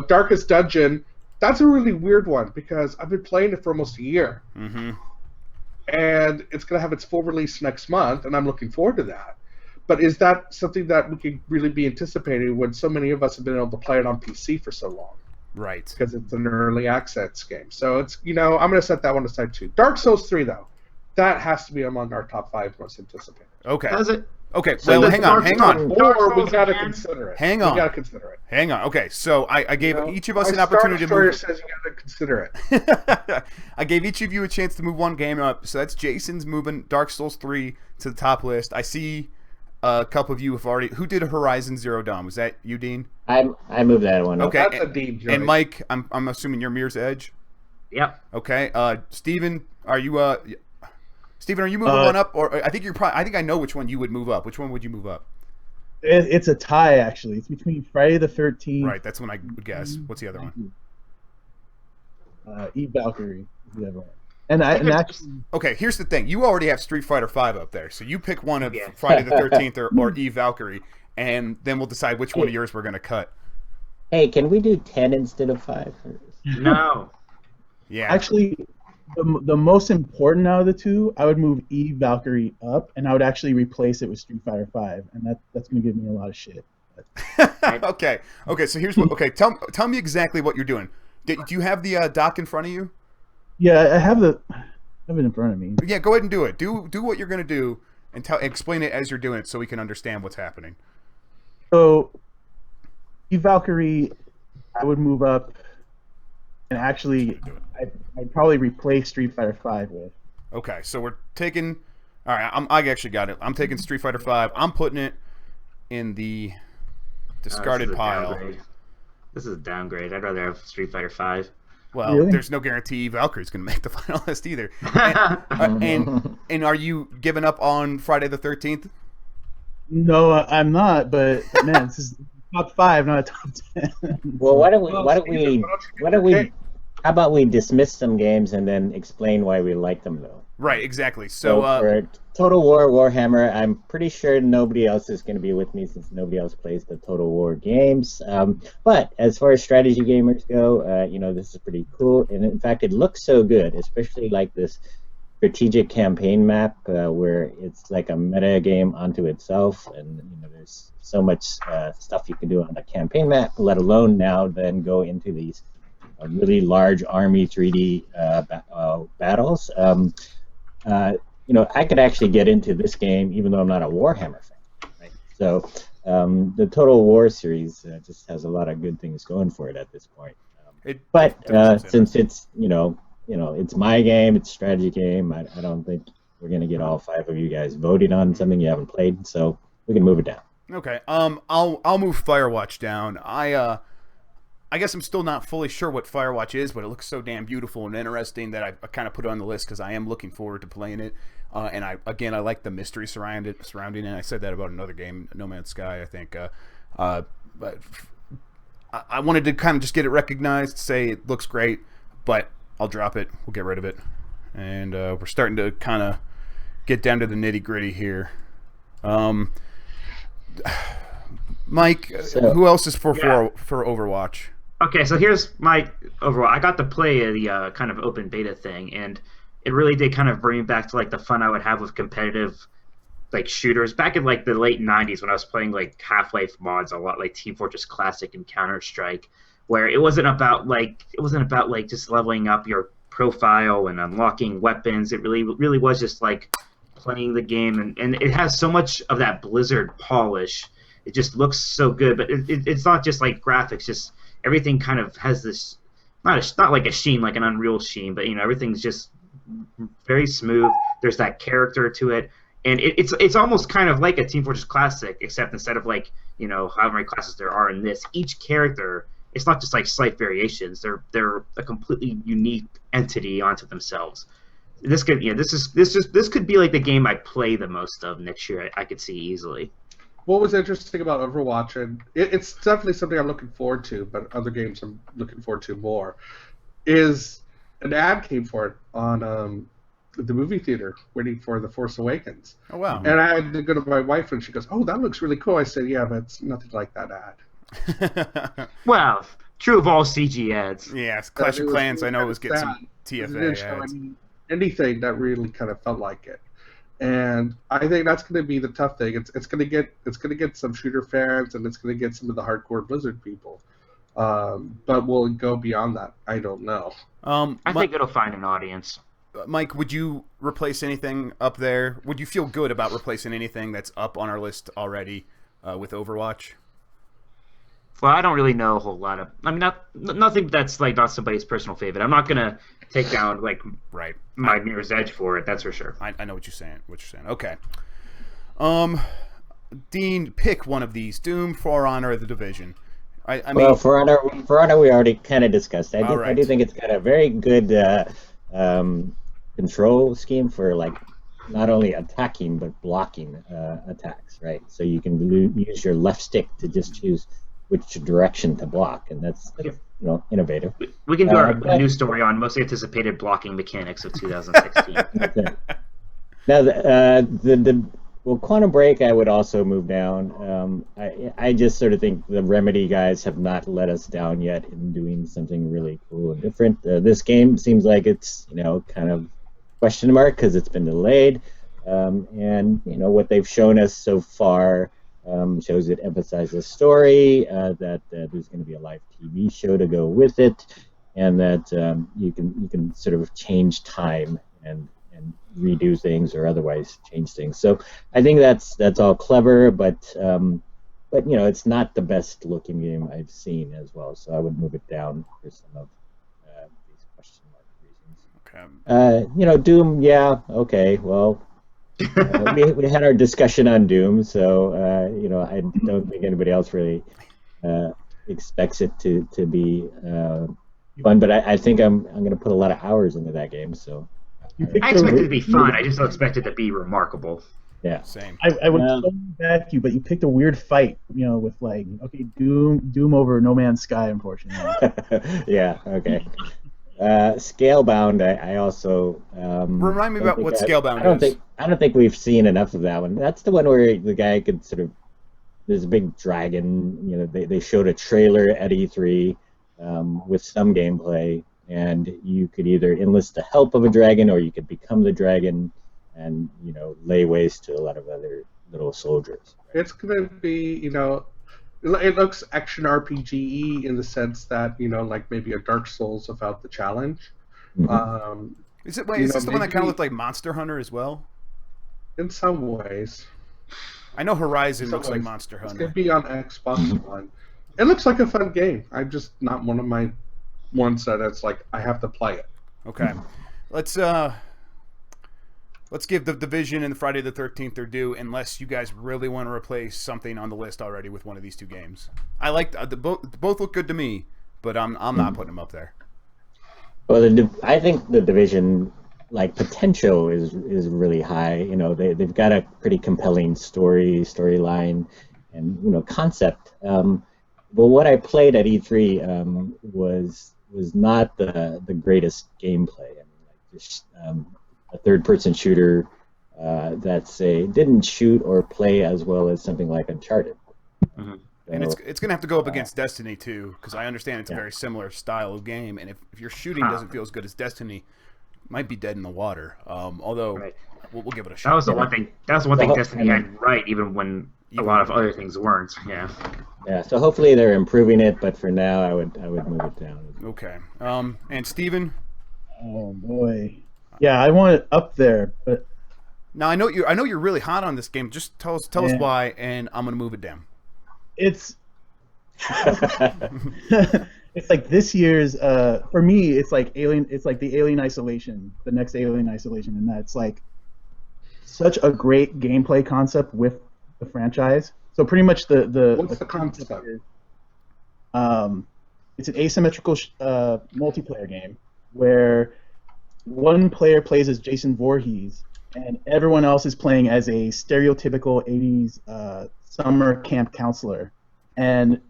S1: Darkest Dungeon. That's a really weird one because I've been playing it for almost a year.
S3: Mm-hmm.
S1: And it's going to have its full release next month, and I'm looking forward to that. But is that something that we could really be anticipating when so many of us have been able to play it on PC for so long?
S3: Right.
S1: because it's an early access game. So it's I'm going to set that one aside too. Dark Souls 3 though, that has to be among our top 5 most anticipated.
S3: Okay.
S2: Does it?
S3: Okay.
S2: So
S3: Well,
S2: the
S3: hang on.
S2: Dark
S1: Or we
S2: Souls
S1: got to
S2: again?
S1: consider it.
S3: Hang on.
S1: We got to consider it.
S3: Hang on. Okay. So I gave each of us an
S1: My
S3: opportunity to
S1: Star
S3: move.
S1: Destroyer says you got to consider it.
S3: I gave each of you a chance to move one game up. So that's Jason's moving Dark Souls 3 to the top list. I see a couple of you have already. Who did Horizon Zero Dawn? Was that you, Dean?
S5: I moved that one up.
S3: Okay.
S1: That's a deep joint.
S3: And Mike, I'm assuming you're Mirror's Edge.
S2: Yep.
S3: Okay. Steven, are you Steven, are you moving one up, or I think you're probably? I think I know which one you would move up. Which one would you move up?
S4: It's a tie, actually. It's between Friday the 13th.
S3: Right, that's one I would guess. What's the other one?
S4: Eve Valkyrie is the other one. And actually,
S3: Okay, here's the thing. You already have Street Fighter V up there, so you pick one of
S2: Yeah.
S3: Friday the 13th or Eve Valkyrie, and then we'll decide which one of yours we're going to cut.
S5: Hey, can we do 10 instead of 5?
S2: No.
S3: Yeah.
S4: actually, the most important out of the two, I would move Eve Valkyrie up, and I would actually replace it with Street Fighter V, and that's going to give me a lot of shit.
S3: Okay. So here's what. Okay, tell me exactly what you're doing. Do you have the doc in front of you?
S4: Yeah, I have it in front of me.
S3: Yeah, go ahead and do it. Do what you're going to do, and explain it as you're doing it, so we can understand what's happening.
S4: So, Eve Valkyrie, I would move up, and actually, I'd probably replace Street Fighter V with.
S3: Okay, so we're taking. All right, I actually got it. I'm taking Street Fighter V. I'm putting it in the discarded pile.
S2: Downgrade. This is a downgrade. I'd rather have Street Fighter 5.
S3: Well,
S4: Really?
S3: there's no guarantee Valkyrie's going to make the final list either. And are you giving up on Friday the 13th?
S4: No, I'm not. But man, this is top 5, not a top 10.
S5: Well, why don't we
S1: Okay.
S5: how about we dismiss some games and then explain why we like them though?
S3: Right, exactly.
S5: So
S3: So,
S5: for Total War Warhammer, I'm pretty sure nobody else is going to be with me since nobody else plays the Total War games. But as far as strategy gamers go, this is pretty cool. And in fact, it looks so good, especially like this strategic campaign map where it's like a meta game unto itself. And there's so much stuff you can do on the campaign map, let alone now then go into these really large army 3D battles. I could actually get into this game even though I'm not a Warhammer fan. Right? So the Total War series just has a lot of good things going for it at this point. Since it's it's my game, it's a strategy game. I don't think we're gonna get all 5 of you guys voting on something you haven't played, so we can move it down.
S3: okay, I'll move Firewatch down. I guess I'm still not fully sure what Firewatch is, but it looks so damn beautiful and interesting that I kind of put it on the list because I am looking forward to playing it. And I like the mystery surrounding it. I said that about another game, No Man's Sky, I think. But I wanted to kind of just get it recognized, say it looks great, but I'll drop it. We'll get rid of it. And we're starting to kind of get down to the nitty gritty here. Mike, who else is for Overwatch?
S2: Okay, so here's my overall. I got to play the kind of open beta thing, and it really did kind of bring me back to like the fun I would have with competitive like shooters back in like the late '90s when I was playing like Half-Life mods a lot, like Team Fortress Classic and Counter-Strike, where it wasn't about just leveling up your profile and unlocking weapons. It really was just like playing the game, and it has so much of that Blizzard polish. It just looks so good, but it's not just like graphics. Just everything kind of has this not like a sheen, like an Unreal sheen, but everything's just very smooth. There's that character to it, and it's almost kind of like a Team Fortress Classic, except instead of like however many classes there are in this, each character, it's not just like slight variations. They're a completely unique entity onto themselves. This could be like the game I play the most of next year. I could see easily.
S1: What was interesting about Overwatch, and it's definitely something I'm looking forward to, but other games I'm looking forward to more, is an ad came for it on the movie theater waiting for The Force Awakens.
S3: Oh, wow.
S1: And I had to go to my wife, and she goes, "Oh, that looks really cool." I said, "Yeah, but it's nothing like that ad."
S2: Well, true of all CG ads.
S3: Yeah, Clash of Clans, I know it was getting some
S1: It didn't
S3: TFA
S1: show
S3: ads.
S1: anything that really kind of felt like it. And I think that's going to be the tough thing. It's going to get some shooter fans, and it's going to get some of the hardcore Blizzard people. But will it go beyond that? I don't know.
S2: I think it'll find an audience.
S3: Mike, would you replace anything up there? Would you feel good about replacing anything that's up on our list already with Overwatch?
S2: Well, I don't really know a whole lot of. I mean, nothing that's like not somebody's personal favorite. I'm not gonna take down like
S3: right
S2: my Mirror's Edge for it. That's for sure.
S3: I know what you're saying. Okay. Dean, pick one of these: Doom, For Honor, or The Division. I mean,
S5: well, For Honor, we already kind of discussed. I do think it's got a very good control scheme for like not only attacking but blocking attacks, right? So you can use your left stick to just choose which direction to block, and that's innovative.
S2: We can do our news story on most anticipated blocking mechanics of 2016.
S5: Now, well, Quantum Break, I would also move down. I just sort of think the Remedy guys have not let us down yet in doing something really cool and different. This game seems like it's kind of question mark because it's been delayed, and what they've shown us so far. Shows it emphasizes the story, that there's going to be a live TV show to go with it, and that you can sort of change time and redo things or otherwise change things. So I think that's all clever, but it's not the best looking game I've seen as well. So I would move it down for some of these question mark reasons.
S3: Okay.
S5: Doom, yeah, okay, well. We had our discussion on Doom, so I don't think anybody else really expects it to be fun. But I think I'm going to put a lot of hours into that game. So
S2: I expect it to be fun. I just don't expect it to be remarkable.
S5: Yeah,
S3: same.
S4: I would so back you, but you picked a weird fight. With like Doom over No Man's Sky, unfortunately.
S5: Yeah. Okay. Scalebound, I also
S3: remind me about what Scalebound is.
S5: I don't think we've seen enough of that one. That's the one where the guy could sort of. There's a big dragon. They showed a trailer at E3 with some gameplay, and you could either enlist the help of a dragon or you could become the dragon, and lay waste to a lot of other little soldiers.
S1: It's gonna be it looks action RPG in the sense that like maybe a Dark Souls without the challenge.
S5: Mm-hmm.
S3: Is this the one that kind of looked like Monster Hunter as well?
S1: In some ways.
S3: I know Horizon looks like Monster Hunter.
S1: It's gonna be on Xbox One. It looks like a fun game. I'm just not one of my ones that it's like I have to play it.
S3: Okay, let's give The Division and Friday the 13th their due, unless you guys really want to replace something on the list already with one of these two games. I like both look good to me, but I'm not putting them up there.
S5: Well, I think The Division potential is really high. They've got a pretty compelling storyline and concept. But what I played at E3 was not the greatest gameplay. I mean, just a third-person shooter that didn't shoot or play as well as something like Uncharted.
S3: Mm-hmm. And it's going to have to go up against Destiny too, because I understand it's a very similar style of game, and if your shooting doesn't feel as good as Destiny, it might be dead in the water. Although we'll give it a shot.
S2: That was the one thing. That was the one thing Destiny had right, even when a lot of other things weren't. Yeah.
S5: Yeah. So hopefully they're improving it, but for now, I would move it down.
S3: Okay. And Steven?
S4: Oh boy. Yeah, I want it up there, but
S3: now I know you're really hot on this game. Just tell us why, and I'm gonna move it down.
S4: It's it's like this year's for me. It's like Alien. It's like the Alien Isolation, the next Alien Isolation, and that's like such a great gameplay concept with the franchise. So pretty much
S1: what's the concept?
S4: It's an asymmetrical multiplayer game where one player plays as Jason Voorhees, and everyone else is playing as a stereotypical 80s summer camp counselor. And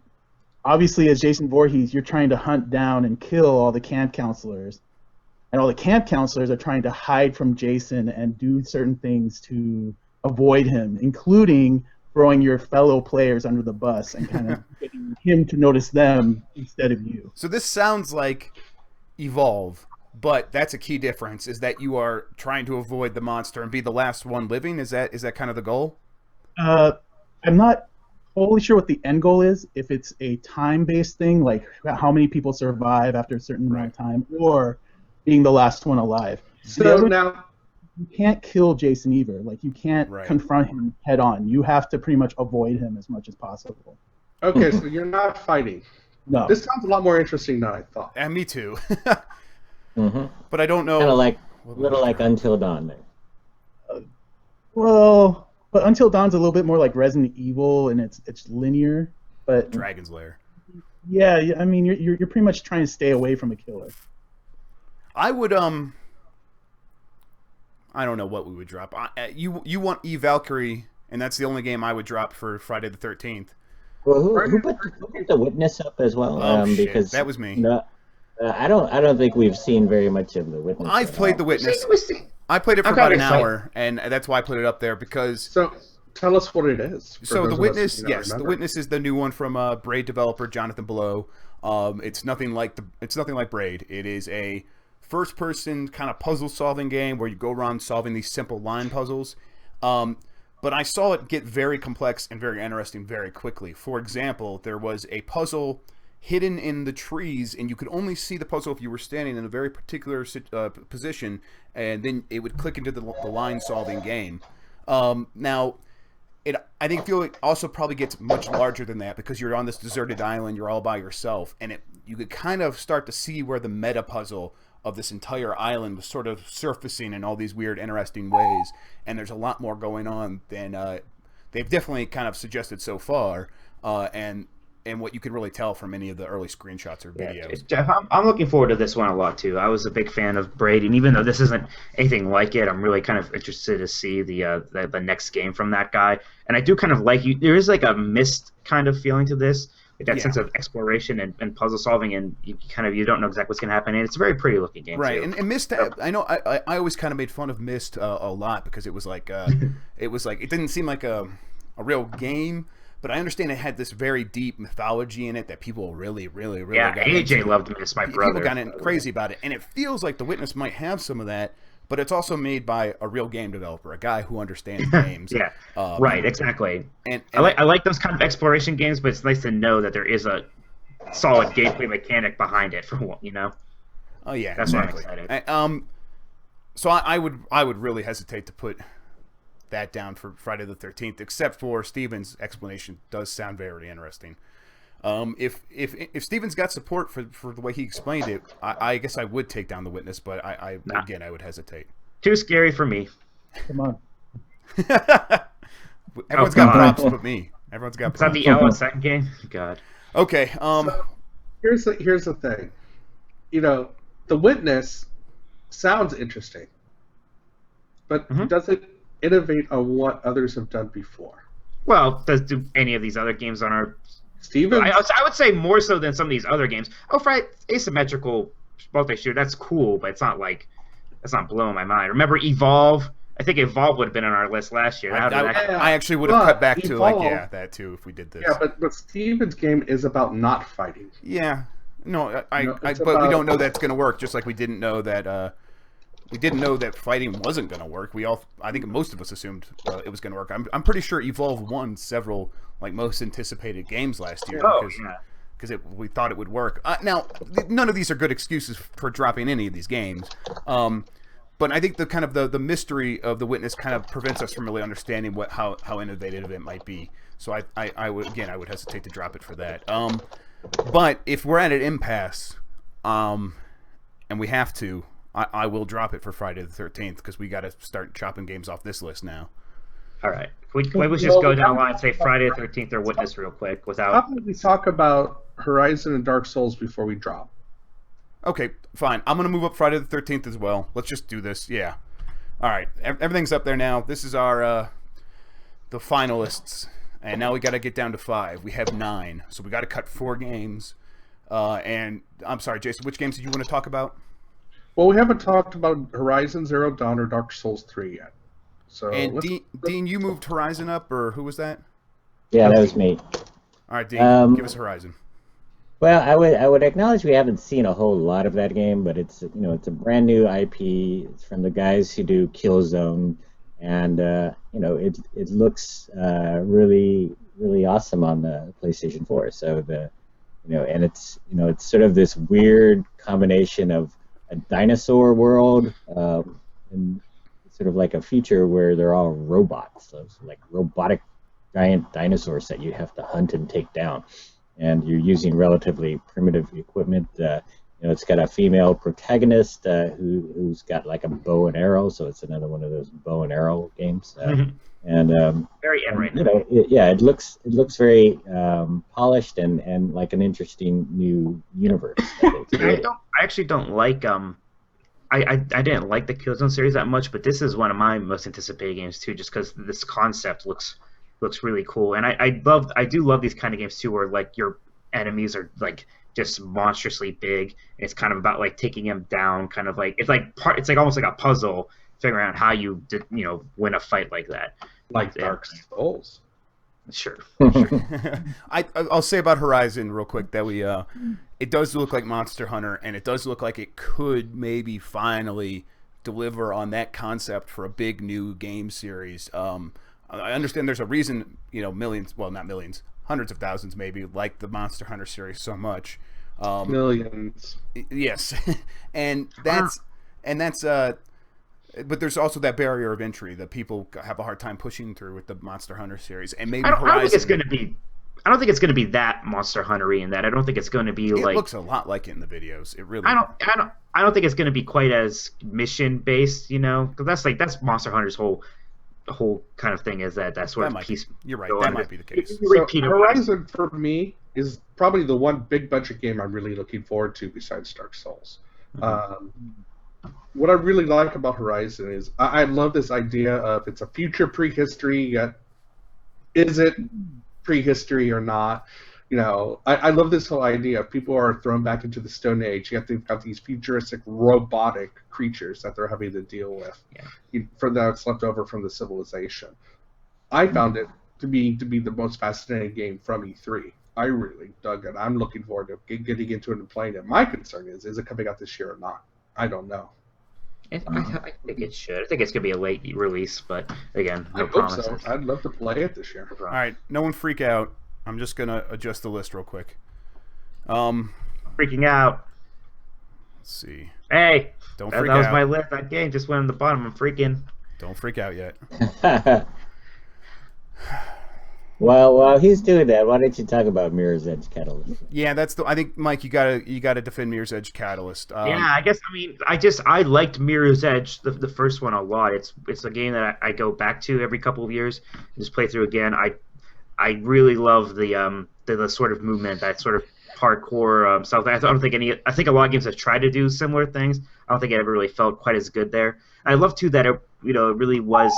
S4: obviously, as Jason Voorhees, you're trying to hunt down and kill all the camp counselors. And all the camp counselors are trying to hide from Jason and do certain things to avoid him, including throwing your fellow players under the bus and kind of getting him to notice them instead of you.
S3: So this sounds like Evolve. But that's a key difference, is that you are trying to avoid the monster and be the last one living. Is that kind of the goal?
S4: I'm not totally sure what the end goal is. If it's a time-based thing, like how many people survive after a certain amount of time, or being the last one alive.
S1: So now,
S4: you can't kill Jason Eaver. Like you can't confront him head on. You have to pretty much avoid him as much as possible.
S1: okay, so you're not fighting.
S4: No.
S1: This sounds a lot more interesting than I thought.
S3: And me too.
S5: Mm-hmm.
S3: But I don't know.
S5: Kind of like Until Dawn there.
S4: Well, but Until Dawn's a little bit more like Resident Evil, and it's linear. But
S3: Dragon's Lair.
S4: Yeah, I mean you're pretty much trying to stay away from a killer.
S3: I would I don't know what we would drop. You want E Valkyrie, and that's the only game I would drop for Friday the 13th.
S5: Well, who put the Witness up as well?
S3: Oh, shit.
S5: Because
S3: That was me.
S5: No, I don't think we've seen very much of the Witness.
S3: I've played the Witness. I played it for about an hour, and that's why I put it up there because.
S1: So tell us what it is.
S3: So the Witness, yes, the Witness is the new one from Braid developer Jonathan Blow. It's nothing like Braid. It is a first-person kind of puzzle-solving game where you go around solving these simple line puzzles. But I saw it get very complex and very interesting very quickly. For example, there was a puzzle hidden in the trees, and you could only see the puzzle if you were standing in a very particular position, and then it would click into the line-solving game. Now, I think it also probably gets much larger than that because you're on this deserted island, you're all by yourself, and you could kind of start to see where the meta puzzle of this entire island was sort of surfacing in all these weird, interesting ways, and there's a lot more going on than they've definitely kind of suggested so far, and what you can really tell from any of the early screenshots or videos.
S2: Yeah, Jeff, I'm looking forward to this one a lot too. I was a big fan of Braid, and even though this isn't anything like it, I'm really kind of interested to see the next game from that guy. And I do kind of like you. There is like a Myst kind of feeling to this, like that sense of exploration and puzzle solving, and you don't know exactly what's going to happen. And it's a very pretty looking game,
S3: right?
S2: Too.
S3: And Myst, I know I always kind of made fun of Myst a lot because it was like it didn't seem like a real game. But I understand it had this very deep mythology in it that people really got
S2: AJ
S3: into.
S2: loved Myst, my brother.
S3: People got crazy about it, and it feels like The Witness might have some of that, but it's also made by a real game developer, a guy who understands games.
S2: Yeah, right, exactly.
S3: And
S2: I like those kind of exploration games, but it's nice to know that there is a solid gameplay mechanic behind it.
S3: Oh yeah,
S2: that's
S3: exactly.
S2: why I'm excited.
S3: So I would really hesitate to put that down for Friday the 13th, except for Steven's explanation does sound very interesting. If Steven's got support for the way he explained it, I guess I would take down The Witness, but I would hesitate.
S2: Too scary for me.
S4: Come on.
S3: Everyone's got props but me. Everyone's got props.
S2: Is that the Ella second game? God.
S3: Okay.
S1: So here's the thing. The Witness sounds interesting, but does it innovate on what others have done before?
S2: Well, do any of these other games on our
S1: Steven?
S2: I would say more so than some of these other games. Oh, right, asymmetrical multi-shooter, that's cool, but that's not blowing my mind. Remember Evolve? I think Evolve would have been on our list last year.
S3: I actually would have cut back
S1: Evolve,
S3: to that too if we did this.
S1: Yeah, but Steven's game is about not fighting.
S3: Yeah. No, but
S1: about,
S3: we don't know that's going to work, just like we didn't know that fighting wasn't going to work. I think most of us assumed it was going to work. I'm pretty sure Evolve won several most anticipated games last year because we thought it would work. Now, none of these are good excuses for dropping any of these games. But I think the mystery of The Witness kind of prevents us from really understanding how innovative it might be. So I would hesitate to drop it for that. But if we're at an impasse, and we have to, I will drop it for Friday the 13th because we got to start chopping games off this list now.
S2: All right. We just go down the line and say Friday the 13th or Witness real quick without.
S1: How about we talk about Horizon and Dark Souls before we drop?
S3: Okay, fine. I'm going to move up Friday the 13th as well. Let's just do this. Yeah. All right. Everything's up there now. This is our the finalists. And now we got to get down to 5. We have 9. So we got to cut 4 games. And I'm sorry, Jason, which games did you want to talk about?
S1: Well, we haven't talked about Horizon Zero Dawn or Dark Souls 3 yet. So
S3: and Dean, you moved Horizon up, or who was that?
S5: Yeah, that was me.
S3: All right, Dean, give us Horizon.
S5: Well, I would acknowledge we haven't seen a whole lot of that game, but it's a brand new IP. It's from the guys who do Killzone, and it looks really really awesome on the PlayStation 4. So and it's sort of this weird combination of a dinosaur world and sort of like a future where they're all robots, so like robotic giant dinosaurs that you have to hunt and take down, and you're using relatively primitive equipment. It's got a female protagonist who's got like a bow and arrow, so it's another one of those bow and arrow games. And
S2: very in right now.
S5: It looks very polished and like an interesting new universe.
S2: I actually don't like I didn't like the Killzone series that much, but this is one of my most anticipated games too, just because this concept looks really cool, and I do love these kind of games too, where like your enemies are like just monstrously big. And it's kind of about like taking them down, kind of like it's like almost like a puzzle, figuring out how you win a fight like that.
S1: Like Dark Souls.
S2: Sure.
S3: I'll say about Horizon real quick that it does look like Monster Hunter, and it does look like it could maybe finally deliver on that concept for a big new game series. I understand there's a reason, millions, well, not millions, hundreds of thousands maybe, like the Monster Hunter series so much.
S1: Millions.
S3: Yes. and that's but there's also that barrier of entry that people have a hard time pushing through with the Monster Hunter series, and maybe Horizon. I don't think
S2: it's going to be that Monster Hunter-y in that. I don't think it's going to be like.
S3: It looks a lot like it in the videos. It really.
S2: I don't think it's going to be quite as mission based, because that's Monster Hunter's whole kind of thing is that sort of piece.
S3: You're right. That might be the case.
S1: So Horizon for me is probably the one big budget game I'm really looking forward to besides Dark Souls. Mm-hmm. What I really like about Horizon is I love this idea of it's a future prehistory, yet is it prehistory or not? I love this whole idea of people are thrown back into the Stone Age, yet they've got these futuristic robotic creatures that they're having to deal with for that's left over from the civilization. I found it to be the most fascinating game from E3. I really dug it. I'm looking forward to getting into it and playing it. My concern is it coming out this year or not? I don't know.
S2: I think it should. I think it's going to be a late release, but again, no
S1: promises.
S2: promises.
S1: So. I'd love to play it this year.
S3: All right, no one freak out. I'm just going to adjust the list real quick.
S2: Freaking out.
S3: Let's see.
S2: Hey,
S3: don't freak
S2: out. That was
S3: out.
S2: my list. That game just went on the bottom. I'm freaking.
S3: Don't freak out yet.
S5: Well, while he's doing that, why don't you talk about Mirror's Edge Catalyst?
S3: Yeah, I think, Mike, you gotta defend Mirror's Edge Catalyst.
S2: I guess I liked Mirror's Edge the first one a lot. It's a game that I go back to every couple of years and just play through again. I really love the sort of movement, that sort of parkour stuff. I think a lot of games have tried to do similar things. I don't think it ever really felt quite as good there. I love too that it really was.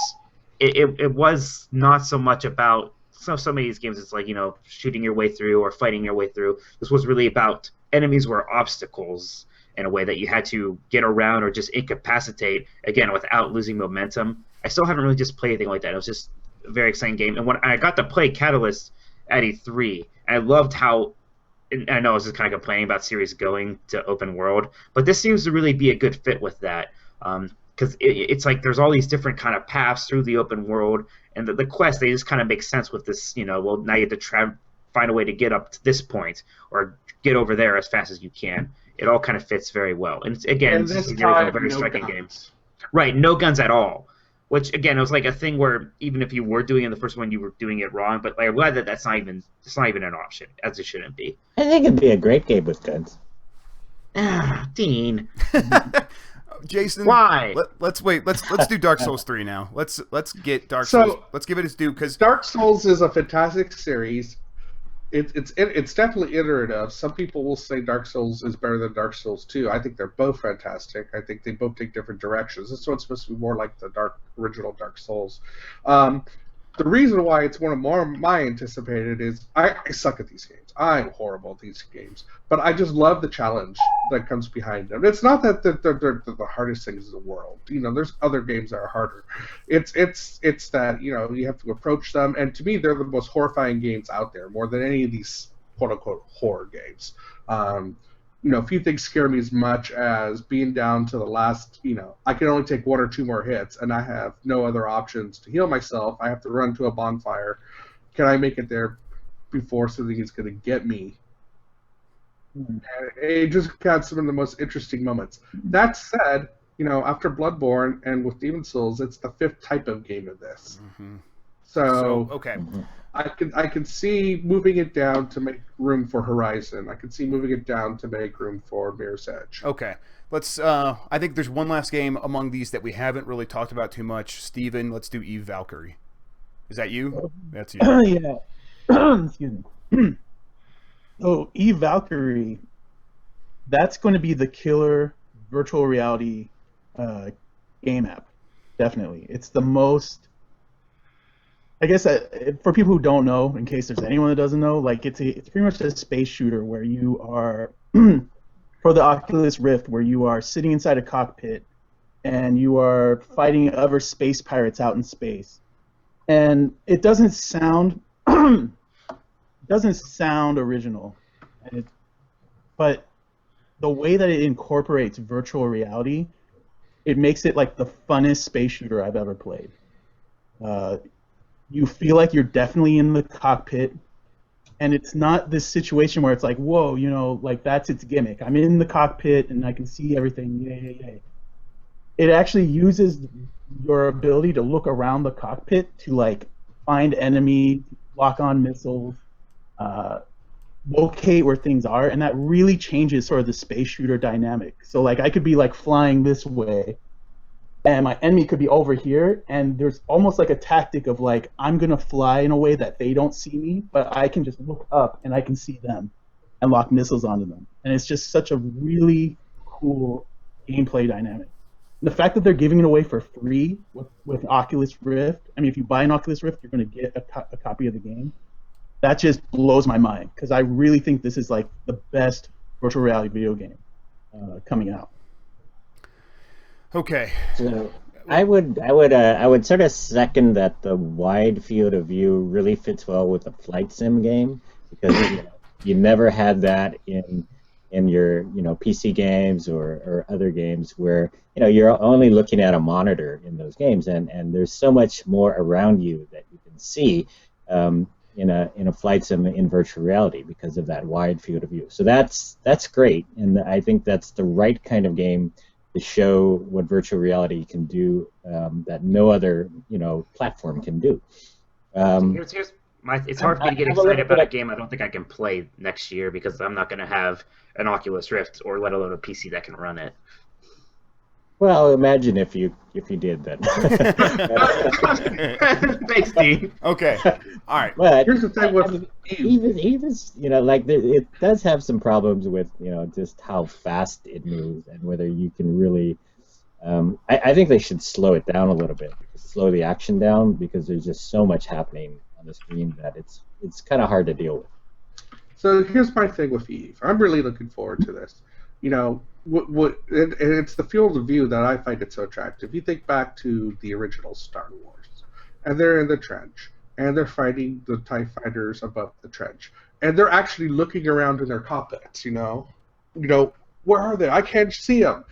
S2: It was not so much about. So many of these games, it's like, shooting your way through or fighting your way through. This was really about enemies were obstacles in a way that you had to get around or just incapacitate, again, without losing momentum. I still haven't really just played anything like that. It was just a very exciting game. And when I got to play Catalyst at E3, I loved how, and I know I was just kind of complaining about series going to open world, but this seems to really be a good fit with that. Because it's like there's all these different kind of paths through the open world, and the quest, they just kind of make sense with this, well, now you have to find a way to get up to this point or get over there as fast as you can. It all kind of fits very well. And again, this is a very striking game. Right, no guns at all. Which, again, it was like a thing where even if you were doing it in the first one, you were doing it wrong. But like, I'm glad that it's not even an option, as it shouldn't be.
S5: I think it'd be a great game with guns.
S2: Dean.
S3: Jason,
S2: why?
S3: Let's wait. Let's do Dark Souls 3 now. Let's get Dark Souls. Let's give it its due, because
S1: Dark Souls is a fantastic series. It's definitely iterative. Some people will say Dark Souls is better than Dark Souls 2. I think they're both fantastic. I think they both take different directions. This one's supposed to be more like the original Dark Souls. The reason why it's one of my anticipated is I suck at these games. I'm horrible at these games, but I just love the challenge that comes behind them. It's not that they're the hardest things in the world. There's other games that are harder. It's that you have to approach them, and to me, they're the most horrifying games out there, more than any of these quote unquote horror games. Few things scare me as much as being down to the last, I can only take one or two more hits, and I have no other options to heal myself. I have to run to a bonfire, can I make it there before something is going to get me? And it just got some of the most interesting moments. That said, after Bloodborne and with Demon Souls, it's the 5th type of game of this.
S3: Mm-hmm.
S1: So
S3: okay.
S1: I can see moving it down to make room for Horizon. I can see moving it down to make room for Mirror's Edge.
S3: Okay. Let's. I think there's one last game among these that we haven't really talked about too much. Steven, let's do Eve Valkyrie. Is that you? That's you.
S4: Yeah. Excuse me. So Eve Valkyrie, that's going to be the killer virtual reality game app. Definitely, it's the most. I guess for people who don't know, in case there's anyone that doesn't know, like it's pretty much a space shooter where you are for the Oculus Rift, where you are sitting inside a cockpit and you are fighting other space pirates out in space, and it doesn't sound original, but the way that it incorporates virtual reality, it makes it like the funnest space shooter I've ever played. You feel like you're definitely in the cockpit, and it's not this situation where it's like, whoa, like that's its gimmick. I'm in the cockpit and I can see everything. Yay. It actually uses your ability to look around the cockpit to like find enemies, lock on missiles, locate where things are, and that really changes sort of the space shooter dynamic. So like I could be like flying this way, and my enemy could be over here, and there's almost like a tactic of like, I'm going to fly in a way that they don't see me, but I can just look up and I can see them and lock missiles onto them. And it's just such a really cool gameplay dynamic. And the fact that they're giving it away for free with Oculus Rift, I mean, if you buy an Oculus Rift, you're going to get a copy of the game. That just blows my mind, because I really think this is like the best virtual reality video game coming out.
S3: Okay.
S5: So I would sort of second that the wide field of view really fits well with a flight sim game, because you never had that in your PC games or other games where you're only looking at a monitor in those games, and there's so much more around you that you can see in a flight sim in virtual reality because of that wide field of view. So that's great, and I think that's the right kind of game to show what virtual reality can do that no other platform can do.
S2: It's hard for me to get excited about a game I don't think I can play next year, because I'm not going to have an Oculus Rift, or let alone a PC that can run it.
S5: Well, imagine if you did that.
S2: Thanks, Dean.
S3: Okay. All right.
S5: But
S1: here's the thing with
S5: it does have some problems with just how fast it moves, and whether you can really. I think they should slow it down a little bit, slow the action down, because there's just so much happening on the screen that it's kind of hard to deal with.
S1: So here's my thing with Eve. I'm really looking forward to this. And it's the field of view that I find it so attractive. You think back to the original Star Wars, and they're in the trench, and they're fighting the TIE fighters above the trench, and they're actually looking around in their cockpits. Where are they? I can't see them,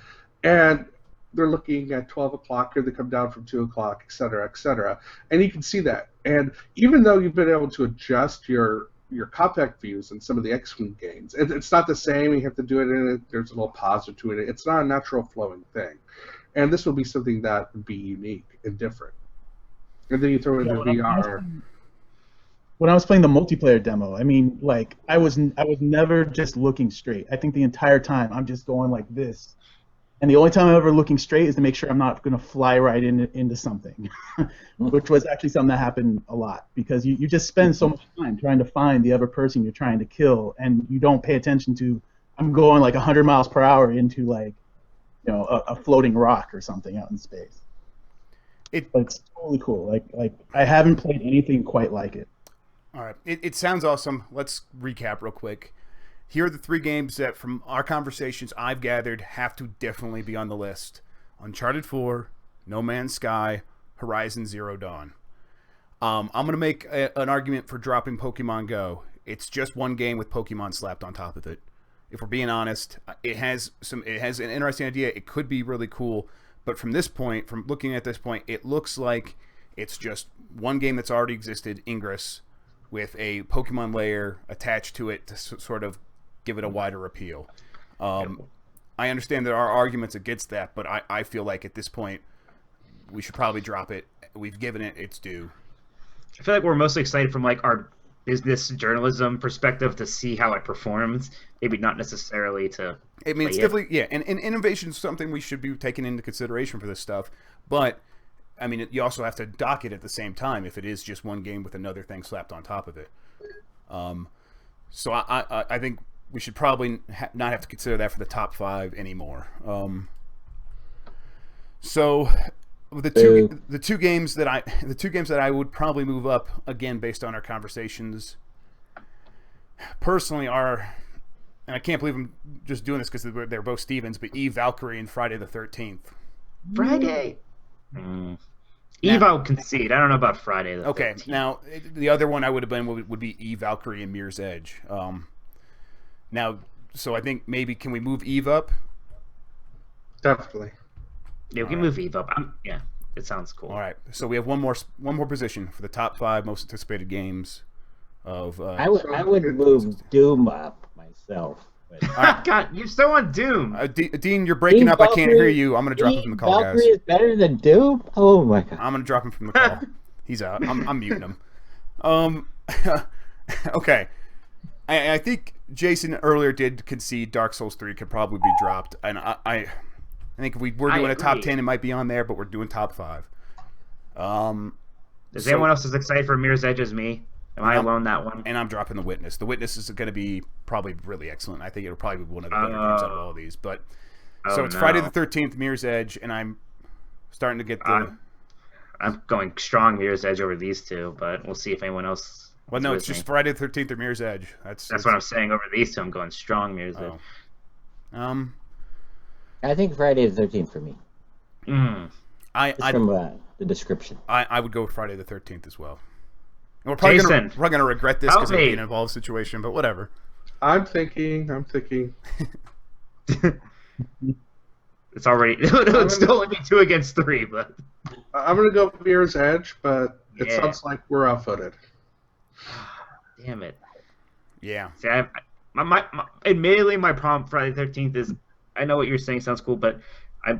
S1: and they're looking at 12 o'clock, or they come down from 2 o'clock, et cetera, and you can see that. And even though you've been able to adjust your compact views in some of the X-Wing games, it's not the same. You have to do it there's a little pause to it. It's not a natural flowing thing. And this will be something that would be unique and different. And then you throw in the VR.
S4: When I was playing the multiplayer demo, I mean, like, I was never just looking straight. I think the entire time I'm just going like this. And the only time I'm ever looking straight is to make sure I'm not going to fly right into something, which was actually something that happened a lot, because you just spend so much time trying to find the other person you're trying to kill, and you don't pay attention to, I'm going like 100 miles per hour into like, a floating rock or something out in space. It's totally cool. Like I haven't played anything quite like it.
S3: All right. It sounds awesome. Let's recap real quick. Here are the 3 games that, from our conversations I've gathered, have to definitely be on the list. Uncharted 4, No Man's Sky, Horizon Zero Dawn. I'm going to make an argument for dropping Pokemon Go. It's just one game with Pokemon slapped on top of it. If we're being honest, it has an interesting idea. It could be really cool. But from looking at this point, it looks like it's just one game that's already existed, Ingress, with a Pokemon layer attached to it to sort of give it a wider appeal. I understand there are arguments against that, but I feel like at this point we should probably drop it. We've given it its due.
S2: I feel like we're mostly excited from like our business journalism perspective to see how it performs. Maybe not necessarily to.
S3: I mean, it's definitely and innovation is something we should be taking into consideration for this stuff. But I mean, you also have to dock it at the same time if it is just one game with another thing slapped on top of it. So I think we should probably not have to consider that for the top 5 anymore. So the two games that I would probably move up again based on our conversations personally are, and I can't believe I'm just doing this because they're both Stevens, but Eve Valkyrie and Friday the 13th.
S2: Friday. Eve, I'll concede. I don't know about Friday the 13th.
S3: Okay, now the other one I would have been would be Eve Valkyrie and Mirror's Edge. Now, so I think maybe can we move Eve up?
S1: Definitely.
S2: Yeah, we can move Eve up. Yeah, it sounds cool.
S3: All right, so we have one more position for the top 5 most anticipated games of.
S5: I would move Doom up myself. But...
S2: God, you're still on Doom.
S3: Dean, you're breaking up.
S5: Valkyrie,
S3: I can't hear you. I'm going to drop him from the call,
S5: Valkyrie
S3: guys.
S5: is better than Doom? Oh my god.
S3: I'm going to drop him from the call. He's out. I'm muting him. Okay. I think Jason earlier did concede Dark Souls 3 could probably be dropped, and I think if we were doing a top 10, it might be on there, but we're doing top 5.
S2: Is anyone else as excited for Mirror's Edge as me? Am I alone that one?
S3: And I'm dropping The Witness. The Witness is going to be probably really excellent. I think it'll probably be one of the better games out of all of these. But so it's Friday the 13th, Mirror's Edge, and I'm starting to get the.
S2: I'm going strong Mirror's Edge over these two, but we'll see if anyone else.
S3: Well, no, it's just Friday the 13th or Mirror's Edge. That's
S2: what I'm saying. Over these two, I'm going strong Mirror's Edge.
S5: I think Friday the 13th for me. From the description.
S3: I would go with Friday the 13th as well. And we're probably going to regret this because of being involved situation, but whatever.
S1: I'm thinking.
S2: It's already. It's still only 2 against 3, but.
S1: I'm going to go with Mirror's Edge, but it sounds like we're outfooted.
S2: Damn it.
S3: Yeah.
S2: See, admittedly, my problem Friday the 13th is, I know what you're saying sounds cool, but I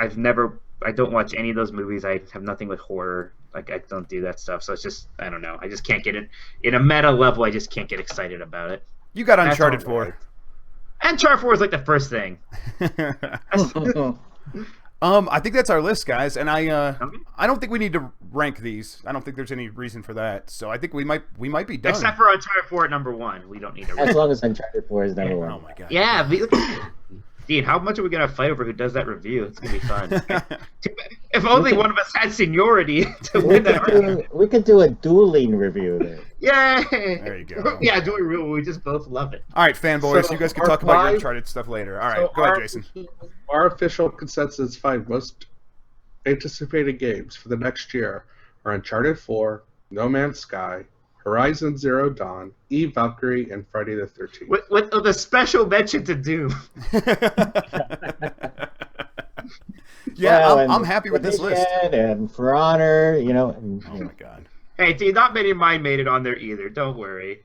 S2: don't watch any of those movies. I have nothing with horror. Like, I don't do that stuff. So it's just, I don't know. I just can't get it. In a meta level, I just can't get excited about it.
S3: You got Uncharted 4.
S2: Uncharted 4 is like the first thing.
S3: I think that's our list, guys, and I don't think we need to rank these. I don't think there's any reason for that. So I think we might be done.
S2: Except for Uncharted 4 at number 1, we don't need to rank.
S5: As long as Uncharted 4 is number 1.
S3: Oh my god.
S2: Yeah, Dean, how much are we gonna fight over who does that review? It's gonna be fun. If only one of us had seniority to win that argument.
S5: We could do a dueling review there.
S2: Yay!
S3: There you go.
S2: Yeah, dueling review. We just both love it.
S3: All right, fanboys,
S1: So
S3: you guys can talk about your Uncharted stuff later. All right, go ahead, Jason.
S1: Our official consensus 5 most anticipated games for the next year are Uncharted 4, No Man's Sky, Horizon Zero Dawn, Eve Valkyrie, and Friday the 13th.
S2: With a special mention to Doom.
S3: Yeah, I'm happy with this list.
S5: And For Honor,
S3: Oh my god.
S2: Hey, Dean, not many of mine made it on there either. Don't worry.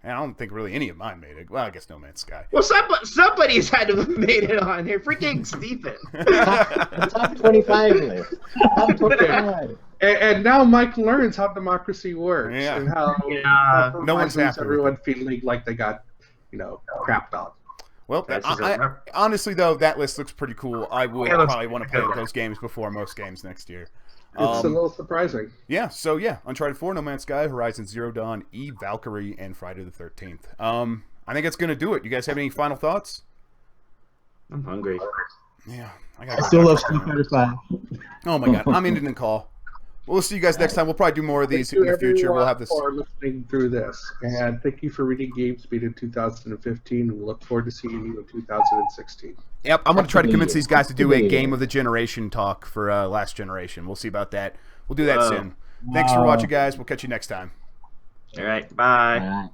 S3: I don't think really any of mine made it. Well, I guess No Man's Sky.
S2: Well, somebody's had to have made it on here. Freaking Stephen.
S5: Top 25 list. Top 25.
S1: And now Mike learns how democracy works and how
S3: no one's happy.
S1: Everyone feeling like they got, crapped on.
S3: Well, honestly though, that list looks pretty cool. I would probably want to play those games before most games next year.
S1: It's a little surprising.
S3: Yeah, so Uncharted 4, No Man's Sky, Horizon Zero Dawn, Eve Valkyrie, and Friday the 13th. I think that's going to do it. You guys have any final thoughts?
S2: I'm hungry.
S3: Yeah.
S4: I still love Street Fighter 5.
S3: Oh my god, I'm ending the call. We'll see you guys next time. We'll probably do more of these in the future. We'll have this.
S1: For listening through this, and thank you for reading GamesBeat in 2015. We look forward to seeing you in 2016.
S3: Yep, I'm going to try to convince these guys to do a Game of the Generation talk for Last Generation. We'll see about that. We'll do that soon. Thanks for watching, guys. We'll catch you next time.
S2: All right, bye.
S5: All right.